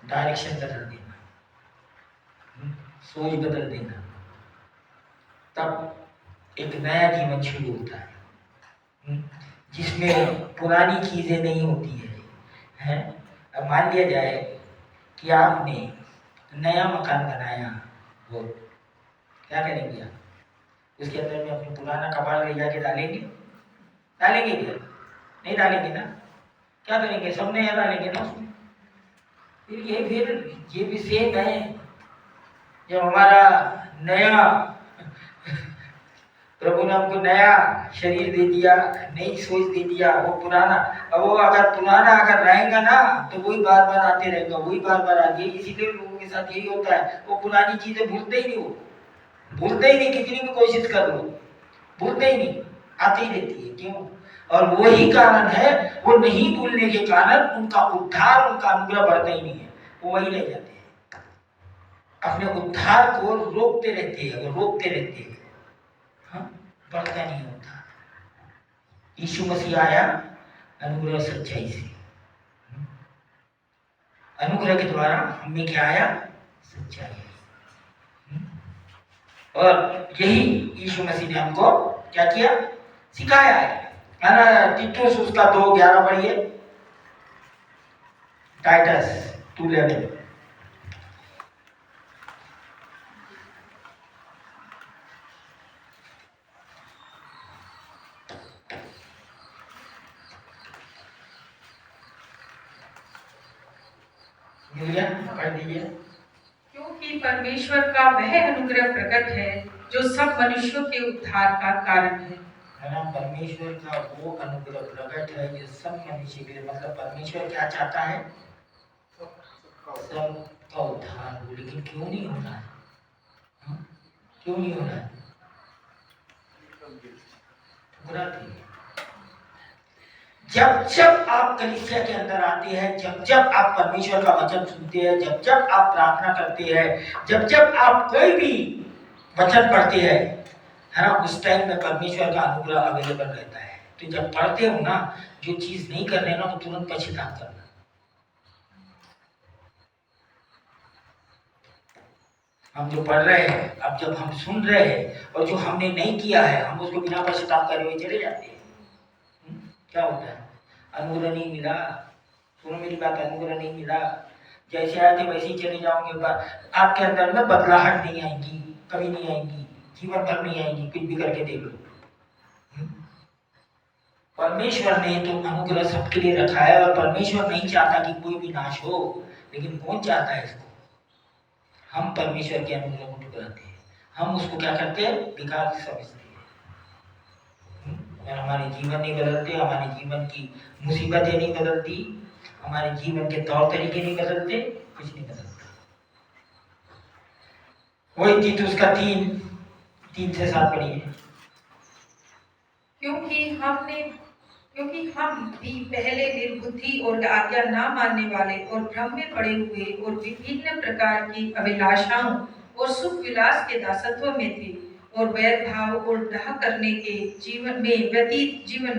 डायरेक्शन बदल देना, सोच बदल देना, तब एक नया जीवन शुरू होता है जिसमें पुरानी चीजें नहीं होती है। अब मान लिया जाए कि आपने नया मकान बनाया, वो क्या करेंगे आप? उसके अंदर में अपने पुराना कबाड़ ले जाके डालेंगे? डालेंगे क्या? नहीं डालेंगे ना। क्या करेंगे? सब नया डालेंगे ना उसमें। फिर ये भी सेम है। जब हमारा नया प्रभु ने हमको नया शरीर दे दिया, नई सोच दे दिया, वो पुराना, अब वो अगर पुराना अगर रहेगा ना तो वही बार बार आते रहेगा, वही बार बार आते। इसीलिए लोगों के साथ यही होता है, वो पुरानी चीजें भूलते ही नहीं, वो भूलते ही नहीं, कितनी भी कोशिश कर लो भूलते ही नहीं, आती ही रहती है। क्यों? और वही कारण है, वो नहीं भूलने के कारण उनका उद्धार, उनका अनुग्रह बढ़ता ही नहीं है, वो वही रह जाते हैं, अपने उद्धार को रोकते रहते हैं, वो रोकते रहते हैं, बढ़ता नहीं होता। यीशु मसीह आया अनुग्रह सच्चाई से, अनुग्रह के द्वारा हमें क्या आया? सच्चाई। और यही यीशु मसीह ने हमको क्या किया? सिखाया है ना। तीतुस उसका 2:11 पढ़िए, टाइटस 2:11। पढ़ दीजिए। क्योंकि परमेश्वर का वह अनुग्रह प्रकट है जो सब मनुष्यों के उद्धार का कारण है ना। परमेश्वर का वो अनुग्रह प्रकट है जो सब मनुष्य के लिए, मतलब परमेश्वर क्या चाहता है? सबका उद्धार हो। लेकिन क्यों नहीं होना है? क्यों नहीं होना है? ठुकराती है। जब जब आप कलीसिया के अंदर आते हैं, जब जब आप परमेश्वर का वचन सुनते हैं, जब जब आप प्रार्थना करते हैं, जब जब आप कोई भी वचन पढ़ते हैं, है ना, उस टाइम में परमेश्वर का अनुग्रह अवेलेबल रहता है। तो जब पढ़ते हो ना, जो चीज नहीं कर रहे ना तो तुरंत पश्चाताप करना। हम जो पढ़ रहे हैं, अब जब हम सुन रहे हैं और जो हमने नहीं किया है हम उसको बिना पश्चाताप करे हुए चले जाते हैं। क्या होता है? अनुग्रह नहीं मिला, सुनो मेरी बात, अनुग्रह नहीं मिला, जैसे आए थे वैसे ही चले जाओगे। आपके अंदर में बदलाहट नहीं आएगी, कभी नहीं आएगी, जीवन भर नहीं आएगी, कुछ भी करके देख लो। परमेश्वर ने तो अनुग्रह सबके लिए रखा है और परमेश्वर नहीं चाहता कि कोई भी नाश हो, लेकिन कौन चाहता है इसको? हम परमेश्वर के अनुग्रह को ठुकराते हैं, हम उसको क्या करते हैं? बेकार समझते हैं। अगर हमारे जीवन नहीं बदलते, हमारे जीवन की मुसीबतें नहीं बदलती, हमारे जीवन के तौर तरीके नहीं बदलते, कुछ नहीं बदलता। वही तीत उसका 3 से 7 पढ़ी है। क्योंकि हम भी पहले निर्बुद्धि और आज्ञा न मानने वाले और भ्रम में पड़े हुए और विभिन्न प्रकार की अभिलाषाओं और सुख विलास के दासत्व में थे और वैर भाव और डाह करने के जीवन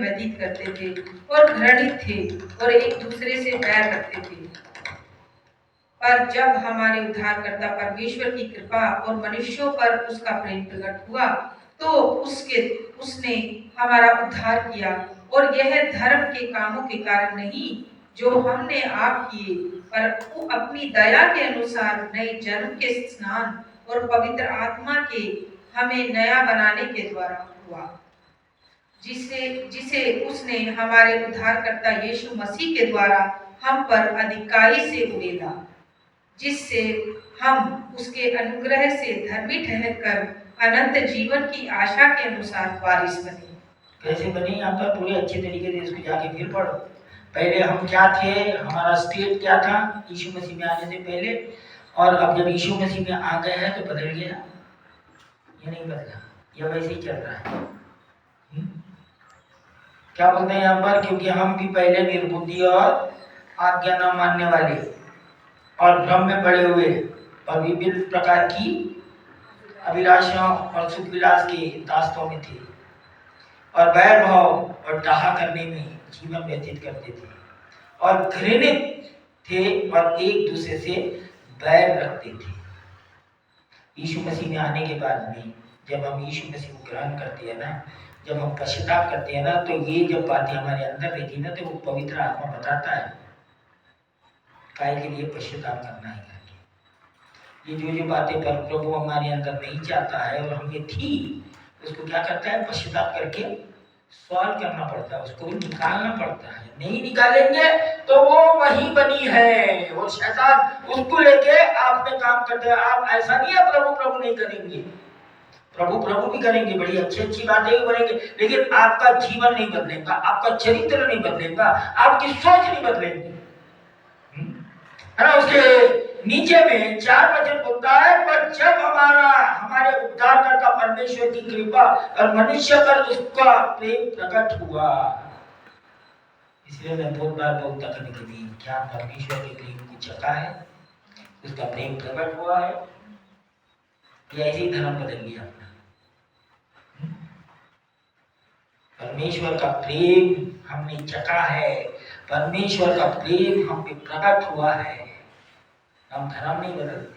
व्यतीत करते थे और घृणित थे और एक दूसरे से बैर रखते थे। पर जब हमारे उद्धारकर्ता परमेश्वर की कृपा और मनुष्यों पर उसका प्रेम प्रकट हुआ तो उसने हमारा उद्धार किया, और यह धर्म के कामों के कारण नहीं जो हमने आप किए, पर वो अपनी दया के अनुसार नए जन्म के स्नान और पवित्र आत्मा के हमें नया बनाने के द्वारा हुआ, जिसे उसने हमारे उद्धारकर्ता यीशु मसीह के द्वारा हम पर अधिकाई से उड़ेला, जिससे हम उसके अनुग्रह से धर्मी ठहरकर अनंत जीवन की आशा के अनुसार वारिस बने। कैसे बने? यहाँ पर पूरे अच्छे तरीके से इसको जाके फिर पढ़ो। पहले हम क्या थे, हमारा स्टेट क्या था यीशु मसीह में आने से पहले, और अब जब यीशु मसीह में आ गए हैं तो बदल गया? ये नहीं बदला, ये वैसे ही चल रहा है। क्या बोलते हैं यहाँ पर? क्योंकि हम भी पहले निर्बुद्धि और आज्ञा न मानने वाले और भ्रम में पड़े हुए और विभिन्न प्रकार की अभिलाषाओं और सुख विलास के दास्तों में थे और वैर भाव और डाहा करने में जीवन व्यतीत करते थे और घृणित थे और एक दूसरे से बैर रखते थे। यीशु मसीह में आने के बाद में जब हम यीशु मसीह को ग्रहण करते हैं ना, जब हम पश्चाताप करते हैं ना, तो ये जब बातें हमारे अंदर रहती ना, तो वो पवित्र आत्मा बताता है काय के लिए पश्चाताप करना है। ये जो बातें पर प्रभु हमारे अंदर नहीं चाहता है और हमें थी, उसको क्या करता है? पश्चाताप करके सॉल्व करना पड़ता है, उसको निकालना पड़ता है। नहीं निकालेंगे तो वो वही बनी है और शैतान उसको लेके आप में काम करते हैं। आप ऐसा नहीं है प्रभु प्रभु नहीं करेंगे, प्रभु प्रभु भी करेंगे, बड़ी अच्छी अच्छी बातें भी करेंगे, लेकिन आपका जीवन नहीं बदलेगा, आपका चरित्र नहीं बदलेगा, आपकी सोच नहीं बदलेगी, है ना। उसके नीचे में 4 वचन बोलता है, पर जब हमारे उद्धारकर्ता परमेश्वर की कृपा और मनुष्य पर उसका प्रेम प्रकट हुआ। इसलिए मैं बहुत बार बोलता कभी क्या परमेश्वर के प्रेम की चका है, उसका प्रेम प्रकट हुआ है, या ऐसे ही धर्म बदल गया अपना? परमेश्वर का प्रेम हमने चखा है, परमेश्वर का प्रेम हम पे प्रकट हुआ है। हम धर्म नहीं बदलते,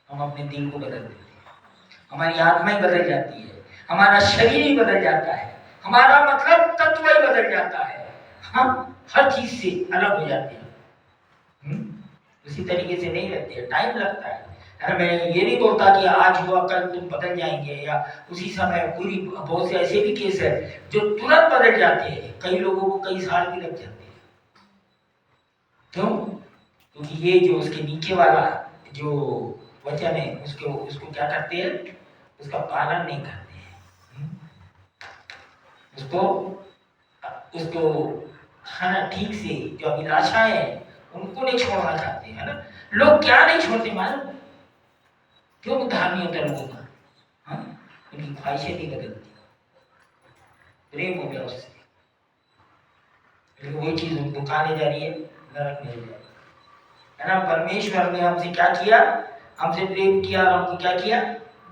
हम अपने दिल को बदल देते, हमारी आत्मा ही बदल जाती है, हमारा शरीर ही बदल जाता है, हमारा मतलब तत्व ही बदल जाता है, हम हर चीज से अलग हो जाते हैं। उसी तरीके से नहीं रहते, टाइम लगता है। मैं ये नहीं बोलता कि आज हुआ कल तुम बदल जाएंगे या उसी समय। पूरी बहुत से ऐसे भी केस है जो तुरंत बदल जाते हैं, कई लोगों को कई साल भी लग जाते हैं। क्यों? क्योंकि ये जो उसके नीचे वाला जो वचन है उसको क्या करते हैं? उसका पालन नहीं करते हैं, उसको है ना ठीक से जो अभिलाषाएं हैं उनको नहीं छोड़ना चाहते, है ना। लोग क्या नहीं छोड़ते मालूम? क्यों उद्धार नहीं होता लोगों का? हाँ, उनकी ख्वाहिशें नहीं बदलती, प्रेम हो गया उससे, लेकिन वही चीज उनको कहाँ ले जा रही है? नरक में ले जा रही है ना। परमेश्वर ने हमसे क्या किया? हमसे प्रेम किया और हमको क्या किया?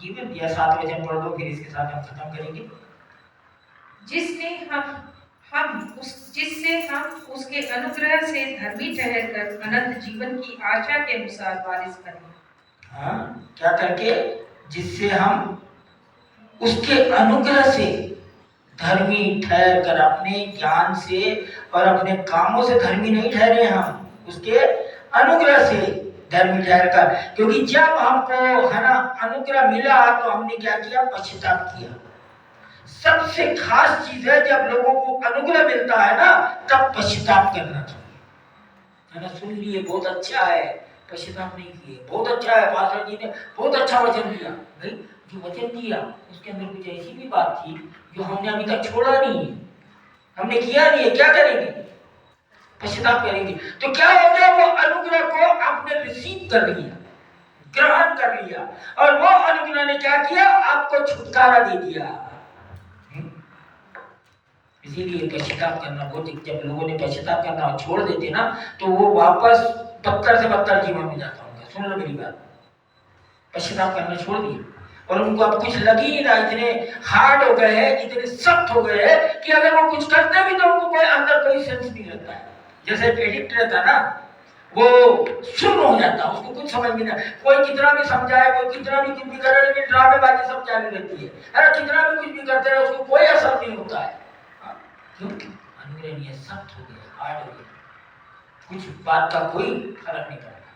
जीवन दिया। 7 वचन पढ़ लो, फिर इसके साथ हम खत्म करेंगे। जिससे हम उसके अनुग्रह से धर्मी ठहरकर अनंत जीवन की आशा के अनुसार वारिस बने। हाँ, क्या करके? जिससे हम उसके अनुग्रह से धर्मी ठहर कर, अपने ज्ञान से और अपने कामों से धर्मी नहीं ठहरे, हम उसके अनुग्रह से धर्मी ठहर कर। क्योंकि जब हमको है ना अनुग्रह मिला तो हमने क्या किया? पश्चाताप किया। सबसे खास चीज है, जब लोगों को अनुग्रह मिलता है ना तब पश्चाताप करना चाहिए, है ना। सुन लिए, बहुत अच्छा है, पश्चाताप नहीं किए, बहुत अच्छा है, पास्टर जी ने बहुत अच्छा वचन दिया। भाई, जो वचन दिया उसके अंदर कुछ ऐसी भी बात थी जो हमने अभी तक छोड़ा नहीं है, हमने किया नहीं है, क्या करेंगे? पश्चाताप करेंगे। तो क्या हो गया? वो अनुग्रह को आपने रिसीव कर लिया, ग्रहण कर लिया, और वो अनुग्रह ने क्या किया? आपको छुटकारा दे दिया। इसीलिए पश्चाताप करना बहुत, जब लोगों ने पश्चाताप करना छोड़ देते ना तो वो वापस बदतर से बदतर जीवन में जाता होगा। सुन लो मेरी बात, पश्चाताप करना छोड़ दिया और उनको अब कुछ लग ही नहीं रहा, इतने हार्ड हो गए हैं, इतने सख्त हो गए हैं कि अगर वो कुछ करते भी तो उनको कोई अंदर कोई सेंस नहीं रहता है। जैसे एडिक्ट रहता ना, वो शून्य हो जाता, उसको कुछ समझ में नहीं। कोई कितना भी समझाए, कोई कितना भी कुछ भी करे, लेकिन ड्रामेबाजी सब चालू रहती है। अरे कितना भी कुछ भी करते रहे उसको कोई असर नहीं होता है। अनुग्रह नहीं है, सख्त हो गया, हार्ड हो गया, कुछ बात का कोई फर्क नहीं पड़ता।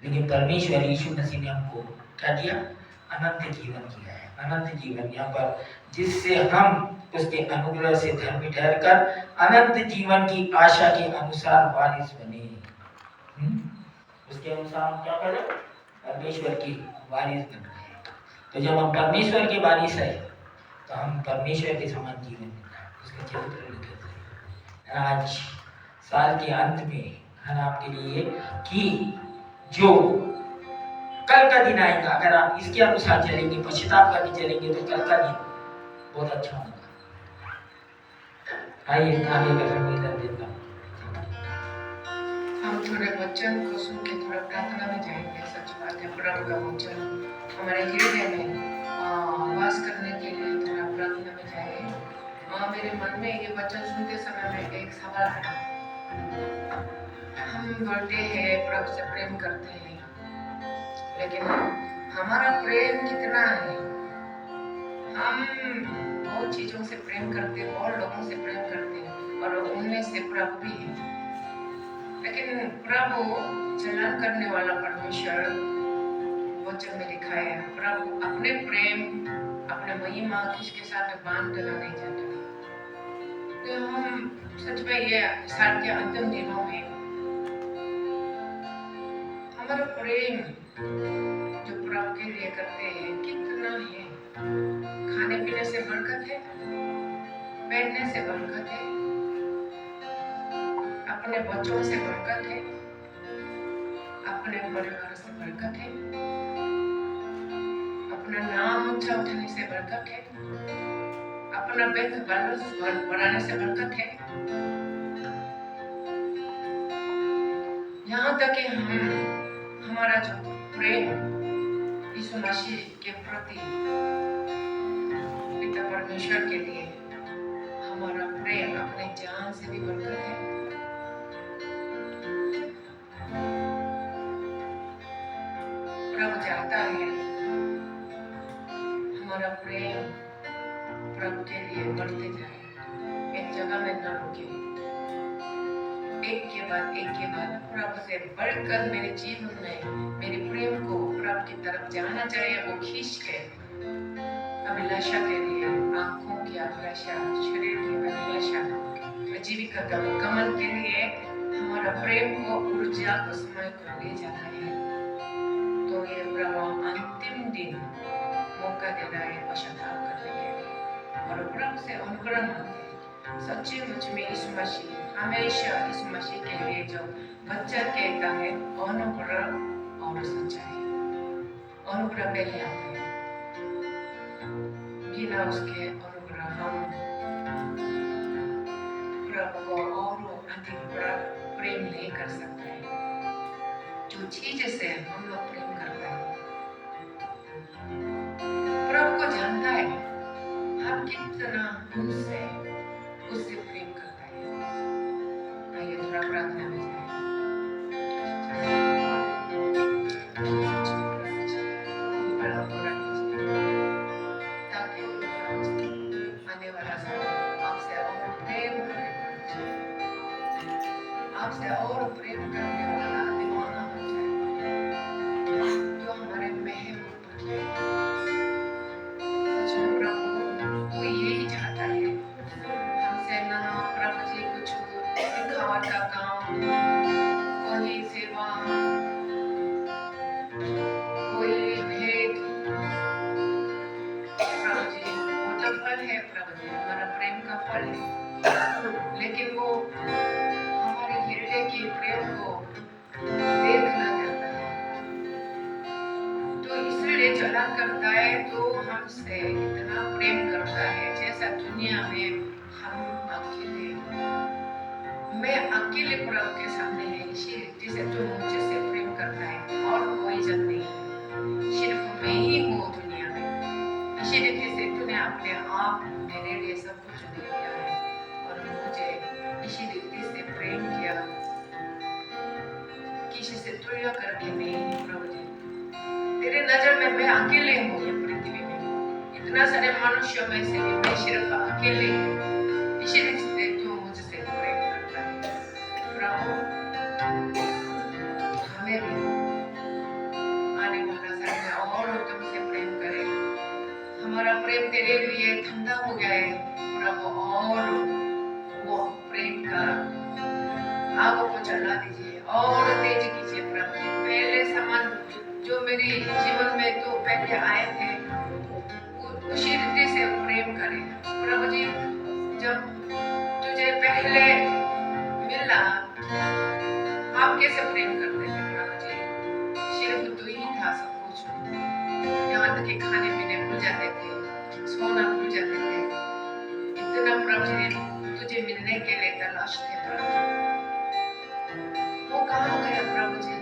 लेकिन परमेश्वर यीशु मसीह ने हमको क्या दिया? अनंत जीवन किया है। अनंत जीवन यहाँ पर, जिससे हम उसके अनुग्रह से धर्मी ठहरकर अनंत जीवन की आशा के अनुसार वारिस बने। उसके अनुसार हम क्या करें? परमेश्वर की वारिस बन गए। तो जब हम परमेश्वर के वारिस है तो हम परमेश्वर के समान जीवन उसका चरित्र लिखते हैं। आज साल के अंत में है ना आपके लिए कि जो कल का दिन आएगा, अगर आप इसके अनुसार चलेंगे, पश्चाताप करके चलेंगे तो कल का दिन बहुत अच्छा होगा। आइए आगे का संवेदन देता हूँ। हम थोड़े वचन को सुन के थोड़ा प्रार्थना में जाएंगे। सच बात है, प्रभु का वचन हमारे हृदय में वास करने के लिए थोड़ा प्रार्थना में जाएंगे। मेरे मन में ये वचन सुनते समय में एक सवाल आया। हम बोलते हैं प्रभु से प्रेम करते हैं, लेकिन हमारा प्रेम कितना है? हम बहुत चीजों से प्रेम करते हैं, बहुत लोगों से प्रेम करते हैं, और उनमें से प्रभु भी है। लेकिन प्रभु चलन करने वाला परमेश्वर वचन में लिखा है, प्रभु अपने प्रेम, अपने महिमा किसके साथ बांध देना नहीं चाहता। तो हम सच में ये साल के अंतिम दिनों में हमारा प्रेम जो प्रभु के लिए करते हैं कितना है? खाने पीने से बरकत है, पहनने से बरकत है, अपने बच्चों से बरकत है, अपने परिवार से बरकत है, अपना नाम ऊंचा उठाने से बरकत है, अपना बैंक बैलेंस बढ़ाने से बरकत है। यहाँ तक कि हमारा जो प्रेम यीशु मसीह के प्रति पिता परमेश्वर के लिए, हमारा प्रेम अपने जान से भी बरकत है। प्रभु चाहता है हमारा प्रेम प्रभु के लिए बढ़ते जाए, एक जगह में न रुके, एक के बाद प्रभु से बढ़कर मेरे जीवन में मेरे प्रेम को प्रभु की तरफ जाना चाहिए। वो खींच के अभिलाषा के लिए, आंखों की अभिलाषा, शरीर की अभिलाषा, जीविका का कमल के लिए हमारा प्रेम को, ऊर्जा को, समय को ले जाना है। तो ये प्रभु अंतिम दिन मौका दे रहा है पश्चाताप करने के लिए, और प्रभु से अनुग्रह मांगते हैं। सच्ची मुझ में यीशु मसीह हमेशा यीशु मसीह के लिए जो बच्चा कहता है, अनुग्रह और सच्चाई, अनुग्रह पहले आते हैं। बिना उसके अनुग्रह हम प्रभु को और अधिक बड़ा प्रेम नहीं कर सकते हैं। जो चीज से हम लोग प्रेम करते हैं, प्रभु को जानता है हम कितना उससे प्रेम करता है। आइए थोड़ा प्रार्थना में जाएं। करने वाला दीवाना बन जाए, जो हमारे महबूब बन जाए। सच में प्रभु वो यही चाहता है हमसे, ना प्रभु जी कुछ दिखावट का काम, कोई सेवा, कोई भेद। प्रभु जी वो तो फल है, प्रभु जी हमारा प्रेम का फल है, लेकिन वो हमारे हृदय के प्रेम को देखना चाहता है। तो इसलिए जलन करता है, तो हमसे इतना प्रेम करता है, जैसा दुनिया में हम अकेले, मैं अकेले प्रभु के सामने है, इसी जैसे तू मुझसे प्रेम करता है और कोई जन नहीं है, सिर्फ मैं ही हूँ दुनिया में। इसी रीति से तूने अपने आप मेरे लिए सब कुछ दे दिया है और मुझे इसी रीति से प्रेम किया, किसी से तुलना करके नहीं। प्रभु जी तेरे नजर में मैं अकेले हूँ ये पृथ्वी में, इतना सारे मनुष्यों में से भी मैं सिर्फ अकेले हूँ, इसी रीति से तू मुझसे प्रेम करता है। प्रभु हमें भी आने वाला समय और तुमसे प्रेम करे, हमारा प्रेम तेरे लिए ठंडा हो गया है प्रभु, और वो प्रेम का आग को जला दीजिए और तेज कीजिए प्रभु जी। पहले समान जो मेरे जीवन में तो पहले आए थे, उसी रीति से प्रेम करें प्रभु जी। जब तुझे पहले मिला आप कैसे प्रेम करते थे प्रभु जी, सिर्फ तू ही था सब कुछ, यहाँ तक कि खाने पीने भूल जाते थे, सोना भूल जाते थे, इतना प्रभु जी तुझे मिलने के लिए तलाश थे प्रभु जी। वो कहाँ गया प्रभु जी,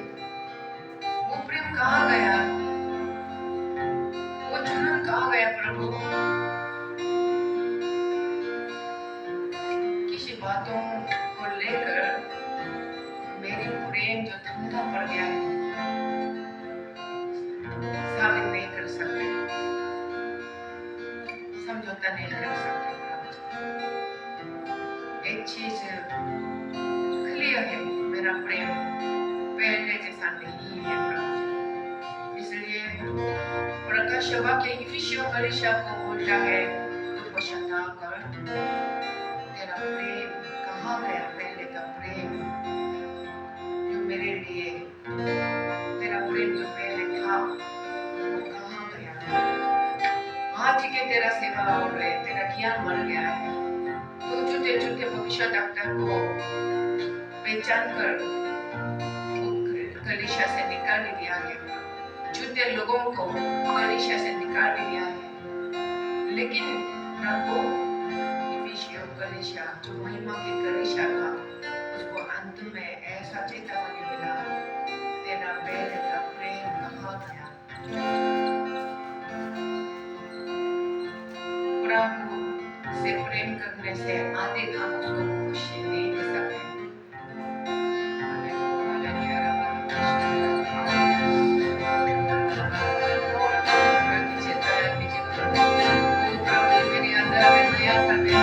वो प्रेम कहाँ गया, वो जुनून कहाँ गया प्रभु। किसी बातों को लेकर मेरी प्रेम जो ठंडा पड़ गया है, साबित नहीं कर सकते, समझौता नहीं कर सकते प्रभु जी। एक चीज क्लियर है, मेरा प्रेम पहले जैसा नहीं है प्रभु जी। इसलिए प्रकाश वाक्य इफिसियों कलीसिया को बोलता है, तू पश्चाताप कर, तेरा प्रेम कहाँ गया, पहले का प्रेम जो मेरे लिए, तेरा प्रेम जो पहले था वो कहाँ गया। आज के तेरा सेवा हो रहे, तेरा ज्ञान बढ़ गया है, तो झूठे झूठे भविष्यद्वक्ता को पहचान कर कलीसिया से निकाल दिया गया, झूठे लोगों को कलीसिया से निकाल दिया है। लेकिन प्रभु इफिसियों कलीसिया जो महिमा की कलीसिया था, उसको अंत में ऐसा चेतावनी मिला, तेरा पहले का प्रेम कहाँ गया। प्रभु से प्रेम करने से आधे हम उसको खुशी नहीं दे सकते। मेरे अंदर नया समय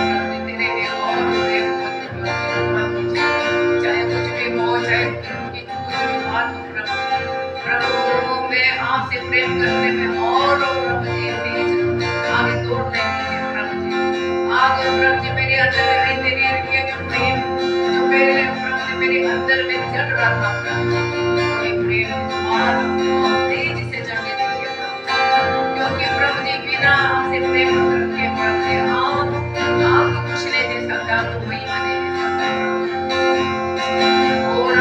तेरे लिए और प्रेम चाहे कुछ भी हो, चाहे कुछ भी बात हो प्रभु, मैं आपसे प्रेम करने में और प्रभु जी तेज आगे दौड़ने दीजिए प्रभु जी। आगे प्रभु जी मेरे अंदर है तेरी ये जो प्रेम जो पहले प्रभु जी मेरे अंदर में जल रहा था प्रभु जी, वही प्रेम और तेज से जलने दीजिए प्रभु, क्योंकि प्रभु जी बिना आपसे प्रेम करके प्रभु जी आपको कुछ नहीं दे सकता, तो महिमा नहीं दे सकता। और